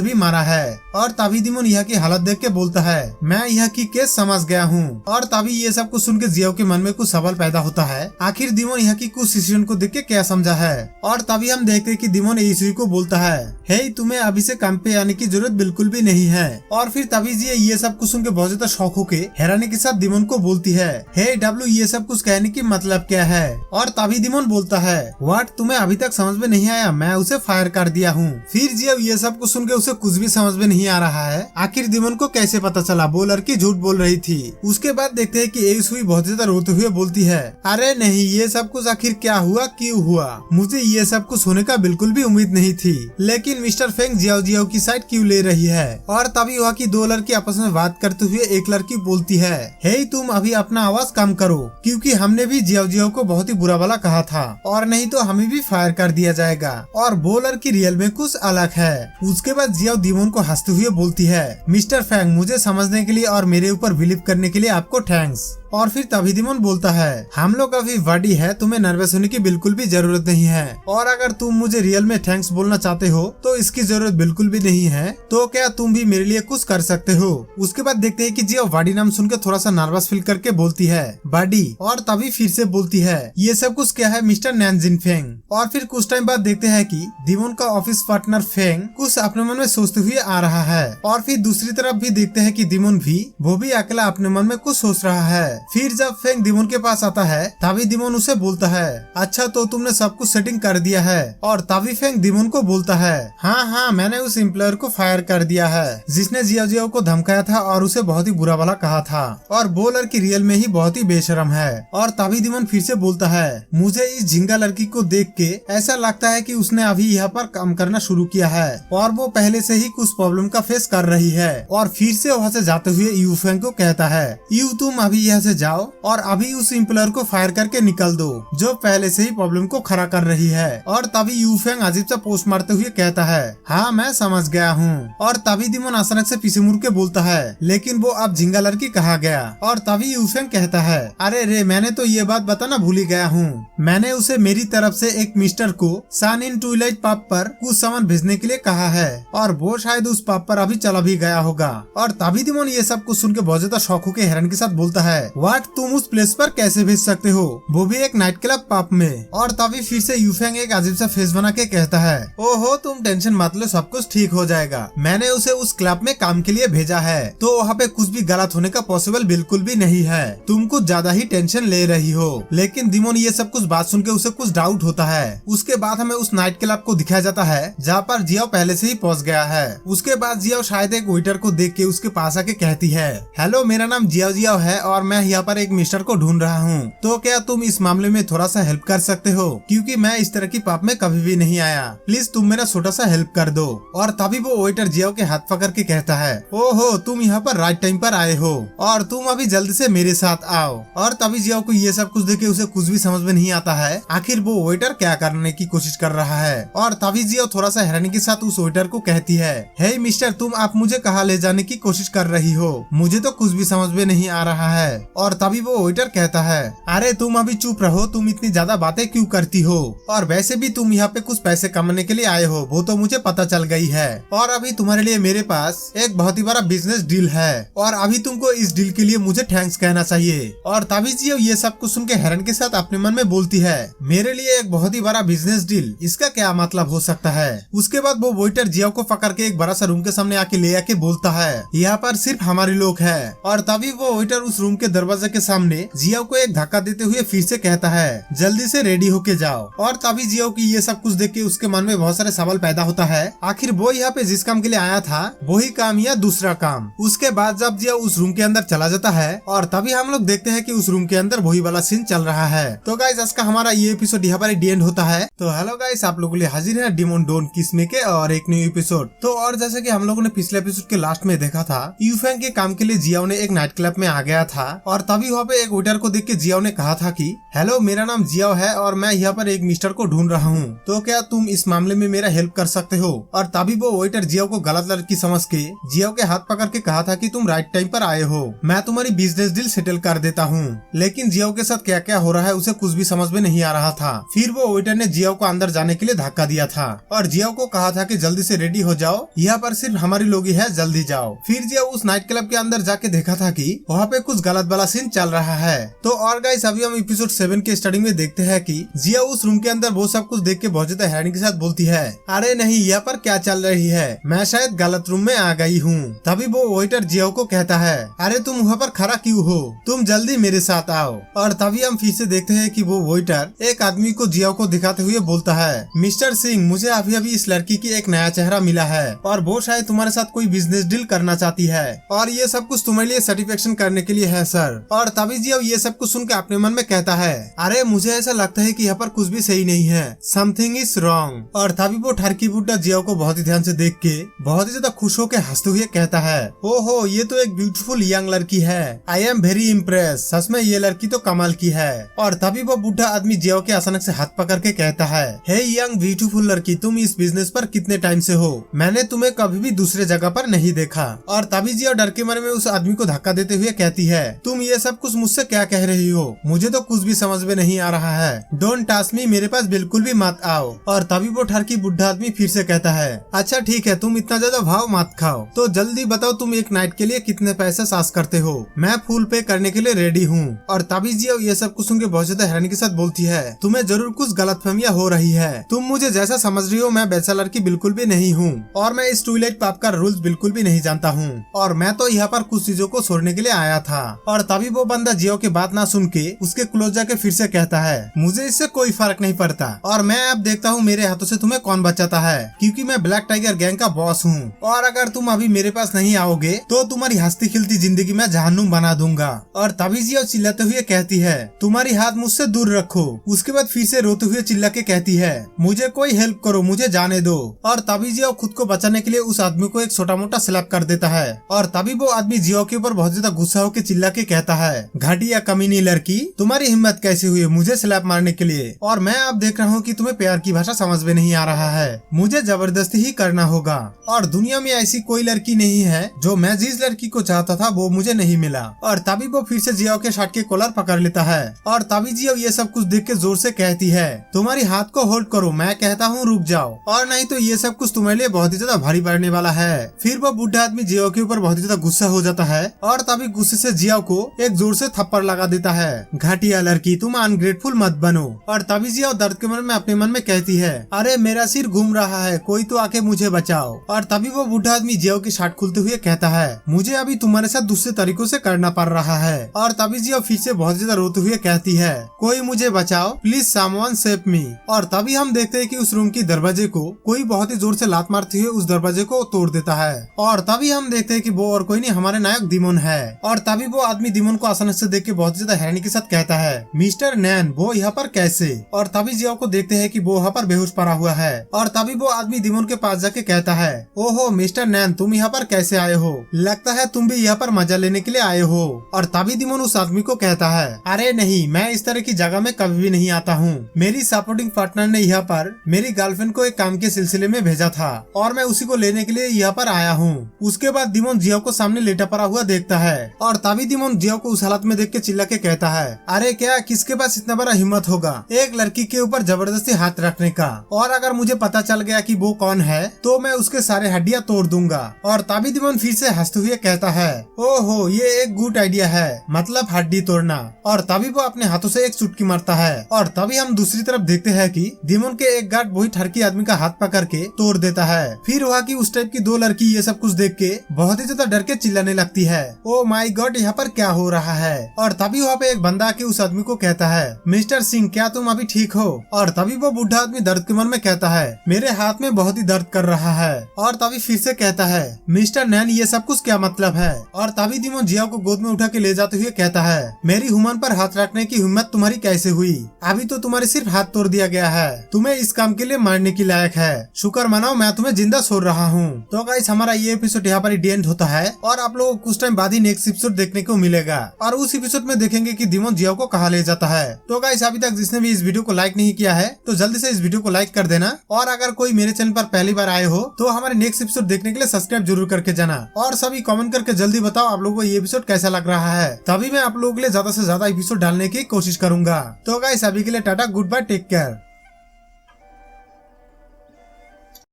भी मारा है। और तभी दीमोन यहाँ की हालत देख के बोलता है, मैं यहाँ की केस समझ गया हूँ। और तभी ये सब कुछ सुन के जियाओ के मन में कुछ सवाल पैदा होता है, आखिर दीमोन यहाँ की कुछ सिचुएशन को देख के क्या समझा है। और तभी हम देखते हैं कि दीमोन एसुई को बोलता है, हे तुम्हें अभी से काम पे आने की जरूरत बिल्कुल भी नहीं है। और फिर तभी जिया ये सब कुछ सुन के बहुत ज्यादा शौक होके हैरानी के साथ दीमोन को बोलती है, हे डब्लू ये सब कुछ कहने की मतलब क्या है। और तभी दीमोन बोलता है, व्हाट तुम्हें अभी तक समझ में नहीं आया, मैं उसे फायर कर दिया हूँ। फिर जिया ये सब कुछ सुन के उसे कुछ भी समझ में नहीं आ रहा है, आखिर दीमोन को कैसे पता चला वो लड़की झूठ बोल रही थी। उसके बाद देखते हैं कि एसुई बहुत ज्यादा रोते हुए बोलती है, अरे नहीं ये सब कुछ आखिर क्या हुआ क्यों हुआ, मुझे ये सब कुछ होने का बिल्कुल भी उम्मीद नहीं थी, लेकिन मिस्टर फेंग जियाओ जियाओ की साइड क्यों ले रही है। और तभी वहाँ की दो लड़की आपस में बात करते हुए एक लड़की बोलती है, हे तुम अभी अपना आवाज कम करो क्योंकि हमने भी जियाओ जियाओ को बहुत ही बुरा वाला कहा था और नहीं तो हमें भी फायर कर दिया जाएगा। और वो लड़की रियल में कुछ अलग है। उसके बाद जियाओ दीमोन को हंसते हुए बोलती है, मिस्टर फेंग मुझे समझने के लिए और मेरे ऊपर बिलीव करने के लिए आपको थैंक्स। और फिर तभी दीमोन बोलता है, हम लोग अभी बड़ी है, तुम्हें नर्वस होने की बिल्कुल भी जरूरत नहीं है और अगर तुम मुझे रियल में थैंक्स बोलना चाहते हो तो इसकी जरूरत बिल्कुल भी नहीं है, तो क्या तुम भी मेरे लिए कुछ कर सकते हो। उसके बाद देखते हैं कि जिया वाडी नाम सुनकर थोड़ा सा नर्वस फील करके बोलती है, बाडी। और तभी फिर से बोलती है, ये सब कुछ क्या है मिस्टर नैनजिन फेंग। और फिर कुछ टाइम बाद देखते हैं कि दीमोन का ऑफिस पार्टनर फेंग कुछ अपने मन में सोचते हुए आ रहा है और फिर दूसरी तरफ भी देखते हैं कि दीमोन भी वो भी अकेला अपने मन में कुछ सोच रहा है। फिर जब फेंग दिमोन के पास आता है तभी दिमोन उसे बोलता है, अच्छा तो तुमने सब कुछ सेटिंग कर दिया है। और तभी फेंग दिमोन को बोलता है, हाँ मैंने उस एम्प्लॉयर को फायर कर दिया है जिसने जियाओ जियाओ को धमकाया था और उसे बहुत ही बुरा भला कहा था, और वो लड़की रियल में ही बहुत ही बेशरम है। और तभी दिमोन फिर से बोलता है, मुझे इस झिंगा लड़की को देख के ऐसा लगता है कि उसने अभी यहाँ पर काम करना शुरू किया है और वो पहले से ही कुछ प्रॉब्लम का फेस कर रही है। और फिर से वहाँ से जाते हुए यू फेंग को कहता है, यू तुम अभी यहाँ से जाओ और अभी उस एम्प्लॉयर को फायर करके निकल दो जो पहले से ही प्रॉब्लम को खड़ा कर रही है। और तभी यू फेंग अजीब सा पोस्ट मारते हुए कहता है, हाँ मैं समझ गया हूँ। और तभी दिमोन अचानक से पीछे मुड़ के बोलता है, लेकिन वो अब झिंगा लड़की कहा गया। और तभी यू फेंग कहता है, अरे रे मैंने तो ये बात बताना भूल ही गया हूँ, मैंने उसे मेरी तरफ से एक मिस्टर को सन इन ट्विलाइट पब पर कुछ सामान भेजने के लिए कहा है और वो शायद उस पब पर अभी चला भी गया होगा। और तभी दिमोन ये सब कुछ सुन के बहुत ज्यादा शौक होकर हैरान के साथ बोलता है, व्हाट तुम उस प्लेस पर कैसे भेज सकते हो, वो भी एक नाइट क्लब पब में। और तभी फिर से यू फेंग एक अजीब सा फेस बना के कहता है, ओहो तुम टेंशन मत लो, सब कुछ ठीक हो जाएगा, मैंने उसे उस क्लब में काम के लिए भेजा है तो वहाँ पे कुछ भी गलत होने का पॉसिबल बिल्कुल भी नहीं है, तुम कुछ ज्यादा ही टेंशन ले रही हो। लेकिन दिमोन ये सब कुछ बात सुन के उसे कुछ डाउट होता है। उसके बाद हमें उस नाइट क्लब को दिखाया जाता है जहाँ पर जियाओ पहले से ही पहुँच गया है। उसके बाद जियाओ शायद एक वेटर को देख के उसके पास आके कहती है, हेलो मेरा नाम जियाओ जियाओ है और मैं यहाँ पर एक मिस्टर को ढूंढ रहा हूँ, तो क्या तुम इस मामले में थोड़ा सा हेल्प कर सकते हो, क्योंकि मैं इस तरह की पाप में कभी भी नहीं आया, प्लीज तुम मेरा छोटा सा हेल्प कर दो। और तभी वो वेटर जियाओ के हाथ पकड़ के कहता है, ओहो तुम यहाँ पर राइट टाइम पर आए हो और तुम अभी जल्दी से मेरे साथ आओ। और तभी जियाओ को ये सब कुछ देखे उसे कुछ भी समझ में नहीं आता है आखिर वो वेटर क्या करने की कोशिश कर रहा है। और तभी जियाओ थोड़ा सा हैरानी के साथ उस वेटर को कहती है, हे मिस्टर तुम आप मुझे कहाँ ले जाने की कोशिश कर रही हो, मुझे तो कुछ भी समझ में नहीं आ रहा है। और तभी वो वेटर कहता है, अरे तुम अभी चुप रहो, तुम इतनी ज्यादा बातें क्यों करती हो, और वैसे भी तुम यहाँ पे कुछ पैसे कमाने के लिए आए हो वो तो मुझे पता चल गई है, और अभी तुम्हारे लिए मेरे पास एक बहुत ही बड़ा बिजनेस डील है और अभी तुमको इस डील के लिए मुझे थैंक्स कहना चाहिए। और तभी जियाओ ये सब कुछ सुन के हैरान के साथ अपने मन में बोलती है, मेरे लिए एक बहुत ही बड़ा बिजनेस डील, इसका क्या मतलब हो सकता है। उसके बाद वो वेटर जियाओ को पकड़ के एक बड़ा सा रूम के सामने आके ले आके बोलता है, यहाँ पर सिर्फ हमारे लोग हैं। और तभी वो वेटर उस रूम के दरवाजे के सामने जियाओ को एक धक्का देते हुए फिर से कहता है, जल्दी से रेडी होके जाओ। और तभी जियाओ की ये सब कुछ देख के उसके मन में बहुत सारे सवाल पैदा होता है, आखिर वो यहाँ पे जिस काम के लिए आया था वही काम या दूसरा काम। उसके बाद जब जियाओ उस रूम के अंदर चला जाता है और तभी हम लोग देखते हैं कि उस रूम के अंदर वही वाला सीन चल रहा है। तो गाइस आज का हमारा ये एपिसोड यहाँ पर एंड होता है। तो हेलो गाइस, आप लोगों के लिए हाजिर है डिमोन डोंट किस मी के और एक न्यू एपिसोड। तो और जैसे कि हम लोगों ने पिछले एपिसोड के लास्ट में देखा था, यू फेंग के काम के लिए जियाओ ने एक नाइट क्लब में आ गया था और तभी वहाँ पे एक वेटर को देख के जियाओ ने कहा था कि हेलो मेरा नाम जियाओ है और मैं यहाँ पर एक मिस्टर को ढूंढ रहा हूँ, तो क्या तुम इस मामले में मेरा हेल्प कर सकते हो। और तभी वो वेटर जियाओ को गलत लड़की समझ के जियाओ के हाथ पकड़ के कहा था कि तुम राइट टाइम पर आए हो, मैं तुम्हारी बिजनेस डील सेटल कर देता हूँ। लेकिन जियाओ के साथ क्या क्या हो रहा है उसे कुछ भी समझ में नहीं आ रहा था। फिर वो वेटर ने जियाओ को अंदर जाने के लिए धक्का दिया था और जियाओ को कहा था कि जल्दी से रेडी हो जाओ, यहाँ पर सिर्फ हमारे लोग ही है, जल्दी जाओ। फिर जियाओ उस नाइट क्लब के अंदर जाके देखा था कि वहाँ पे कुछ गलत वाला सीन चल रहा है। तो और गाइस अभी हम एपिसोड 7 के स्टार्टिंग में देखते हैं कि जियाओ उस रूम के अंदर वो सब कुछ देख के बहुत ज्यादा हैरानी के साथ बोलती है, अरे नहीं यहाँ पर क्या चल रही है, मैं शायद गलत रूम में आ गई हूँ। तभी वो वेटर जियाओ को कहता है, अरे तुम वहाँ पर खड़ा क्यों हो, तुम जल्दी मेरे साथ आओ। और तभी हम फिर से देखते हैं कि वो वेटर एक आदमी को जियाओ को दिखाते हुए बोलता है, मिस्टर सिंह मुझे अभी अभी इस लड़की की एक नया चेहरा मिला है और वो शायद तुम्हारे साथ कोई बिजनेस डील करना चाहती है और ये सब कुछ तुम्हारे लिए सेटिस्फेक्शन करने के लिए है सर। और तभी जियाओ ये सब कुछ सुन के अपने मन में कहता है, अरे मुझे ऐसा लगता है कि यहाँ पर कुछ भी सही नहीं है, समथिंग इज रॉन्ग। और तभी वो ठरकी बुड्ढा जियाओ को बहुत ही ध्यान से देख के बहुत ही ज्यादा खुश होकर हंसते हुए कहता है, ओहो ये तो एक ब्यूटीफुल यंग लड़की है, आई एम वेरी इम्प्रेस, सच में ये लड़की तो कमाल की है। और तभी वो बुढ़ा आदमी जियाओ के अचानक से हाथ पकड़ के कहता है, हे यंग ब्यूटीफुल लड़की, तुम इस बिजनेस पर कितने टाइम से हो, मैंने तुम्हें कभी भी दूसरे जगह पर नहीं देखा। और तभी जियाओ डर के मारे में उस आदमी को धक्का देते हुए कहती है, तुम ये सब कुछ मुझसे क्या कह रही हो, मुझे तो कुछ भी समझ में नहीं आ रहा है, डोंट टच मी, मेरे पास बिल्कुल भी मत आओ। और तभी वो ठरकी बुढ़ा आदमी फिर से कहता है, अच्छा ठीक है तुम इतना ज्यादा भाव मत खाओ, तो जल्दी बताओ तुम एक नाइट के लिए कितने पैसे सास करते हो, मैं फुल पे करने के लिए रेडी हूँ। और तभी जियाओ ये सब कुछ सुन के बहुत ज्यादा हैरानी के साथ बोलती है, तुम्हें जरूर कुछ गलतफहमियां हो रही है, तुम मुझे जैसा समझ रही हो मैं वैसा लड़की बिल्कुल भी नहीं हूँ और मैं इस ट्विलाइट पब का रूल्स बिल्कुल भी नहीं जानता हूँ और मैं तो यहाँ पर कुछ चीजों को छोड़ने के लिए आया था। और तभी वो बंदा जियो की बात ना सुन के उसके क्लोज जाके फिर से कहता है, मुझे इससे कोई फर्क नहीं पड़ता और मैं अब देखता हूँ मेरे हाथों से तुम्हें कौन बचाता है, क्योंकि मैं ब्लैक टाइगर गैंग का बॉस हूँ और अगर तुम अभी मेरे पास नहीं आओगे तो तुम्हारी हंसती खिलती जिंदगी में जहन्नुम बना दूंगा। और तभी जियो चिल्लाते हुए कहती है, तुम्हारी हाथ मुझसे दूर रखो। उसके बाद फिर से रोते हुए चिल्ला के कहती है, मुझे कोई हेल्प करो, मुझे जाने दो। और तभी जियो खुद को बचाने के लिए उस आदमी को एक छोटा मोटा स्लैप कर देता है और तभी वो आदमी जियो के ऊपर बहुत ज्यादा गुस्सा होकर चिल्ला के कहता है, घटिया कमीनी लड़की, तुम्हारी हिम्मत कैसे हुई मुझे स्लैप मारने के लिए, और मैं अब देख रहा हूँ कि तुम्हें प्यार की भाषा समझ में नहीं आ रहा है, मुझे जबरदस्ती ही करना होगा। और दुनिया में ऐसी कोई लड़की नहीं है जो मैं जिस लड़की को चाहता था वो मुझे नहीं मिला। और तभी वो फिर से जियो के शर्ट के कॉलर पकड़ लेता है और तभी जियो ये सब कुछ देख के जोर से कहती है, तुम्हारी हाथ को होल्ड करो, मैं कहता हूँ रुक जाओ, और नहीं तो ये सब कुछ तुम्हारे लिए बहुत ही ज्यादा भारी पड़ने वाला है। फिर वो बुढ़ा आदमी जियो के ऊपर बहुत ही ज्यादा गुस्सा हो जाता है और तभी गुस्से से जियो को एक जोर से थप्पड़ लगा देता है, घटिया लड़की, तुम अनग्रेटफुल मत बनो। और तभी जियो दर्द के मन में अपने मन में कहती है, अरे मेरा सिर घूम रहा है, कोई तो आके मुझे बचाओ। और तभी वो बुढ़ा आदमी जियो की शर्ट खुलते हुए कहता है, मुझे अभी तुम्हारे साथ दूसरे तरीकों से करना पड़ रहा है। और तभी जियो फिर से बहुत ज्यादा रोते हुए कहती है, कोई मुझे बचाओ, प्लीज समवन सेव मी। और तभी हम देखते हैं कि उस रूम की दरवाजे को कोई बहुत ही जोर से लात मारते हुए उस दरवाजे को तोड़ देता है। और तभी हम देखते हैं कि वो और कोई नहीं हमारे नायक दिमोन है। और तभी वो आदमी दिमोन को अचानक से देख के बहुत ज्यादा हैरानी के साथ कहता है, मिस्टर नैन, वो यहाँ पर कैसे? और तभी जियो को देखते हैं कि वो यहाँ पर बेहोश पड़ा हुआ है। और तभी वो आदमी दिमोन के पास जाके कहता है, ओहो मिस्टर नैन, तुम यहाँ पर कैसे आए हो? लगता है तुम भी यहाँ पर मजा लेने के लिए आए हो। और तभी दिमोन उस आदमी को कहता है, अरे नहीं, मैं इस तरह की जगह में कभी भी नहीं आता हूँ। मेरी सपोर्टिंग पार्टनर ने यहाँ पर मेरी गर्लफ्रेंड को एक काम के सिलसिले में भेजा था और मैं उसी को लेने के लिए यहाँ पर आया हूँ। उसके बाद दिमोन जियो को सामने लेटा पड़ा हुआ देखता है और तभी दिमोन जियो को उस हालत में देख के चिल्ला के कहता है, अरे क्या किसके पास इतना बड़ा हिम्मत होगा एक लड़की के ऊपर जबरदस्ती हाथ रखने का, और अगर मुझे पता चल गया कि वो कौन है तो मैं उसके सारे हड्डियां तोड़ दूंगा। और तभी दिमोन फिर से हंसते हुए कहता है, ओहो ये एक गुड आइडिया है, मतलब हड्डी तोड़ना। और तभी वो अपने हाथों से एक चुटकी मारता है और तभी हम दूसरी तरफ देखते हैं कि दिमोन के एक गार्ड वही ठरकी आदमी का हाथ पकड़ के तोड़ देता है। फिर वहाँ की उस टाइप की दो लड़की ये सब कुछ देख के बहुत ही ज्यादा डर के चिल्लाने लगती है, ओ माय गॉड यहाँ पर क्या हो रहा है? और तभी वहाँ पे एक बंदा आके उस आदमी को कहता है, मिस्टर सिंह, क्या तुम अभी ठीक हो? और तभी वो बुढ़ा आदमी दर्द के मन में कहता है, मेरे हाथ में बहुत ही दर्द कर रहा है। और तभी फिर से कहता है, मिस्टर नैन, ये सब कुछ क्या मतलब है? और तभी दिमोन जियो को गोद में उठा के ले जाते हुए कहता है, मेरी हुमन पर हाथ रखने की हिम्मत तुम्हारी कैसे हुई? अभी तो तुम्हारे सिर्फ हाथ तोड़ दिया गया है, तुम्हें इस काम के लिए मारने की लायक है, शुक्र मनाओ मैं तुम्हें जिंदा छोड़ रहा हूँ। तो गाइस हमारा ये एपिसोड यहाँ पर एंड होता है और आप लोगों को कुछ टाइम बाद ही नेक्स्ट एपिसोड देखने को मिलेगा और उस एपिसोड में देखेंगे कि दिमोन जियो को कहाँ ले जाता है। तो गाइस अभी तक जिसने भी इस वीडियो को लाइक नहीं किया है तो जल्दी से इस वीडियो को लाइक कर देना, और अगर कोई मेरे चैनल पर पहली बार आए हो तो हमारे नेक्स्ट एपिसोड देखने के लिए सब्सक्राइब जरूर करके जाना, और सभी कमेंट करके जल्दी बताओ आप लोगों को ये एपिसोड कैसा लग रहा है, तभी मैं आप लोगों के लिए ज्यादा से ज्यादा एपिसोड डालने की कोशिश करूंगा। तो गाइस अभी के लिए tata, goodbye, take care.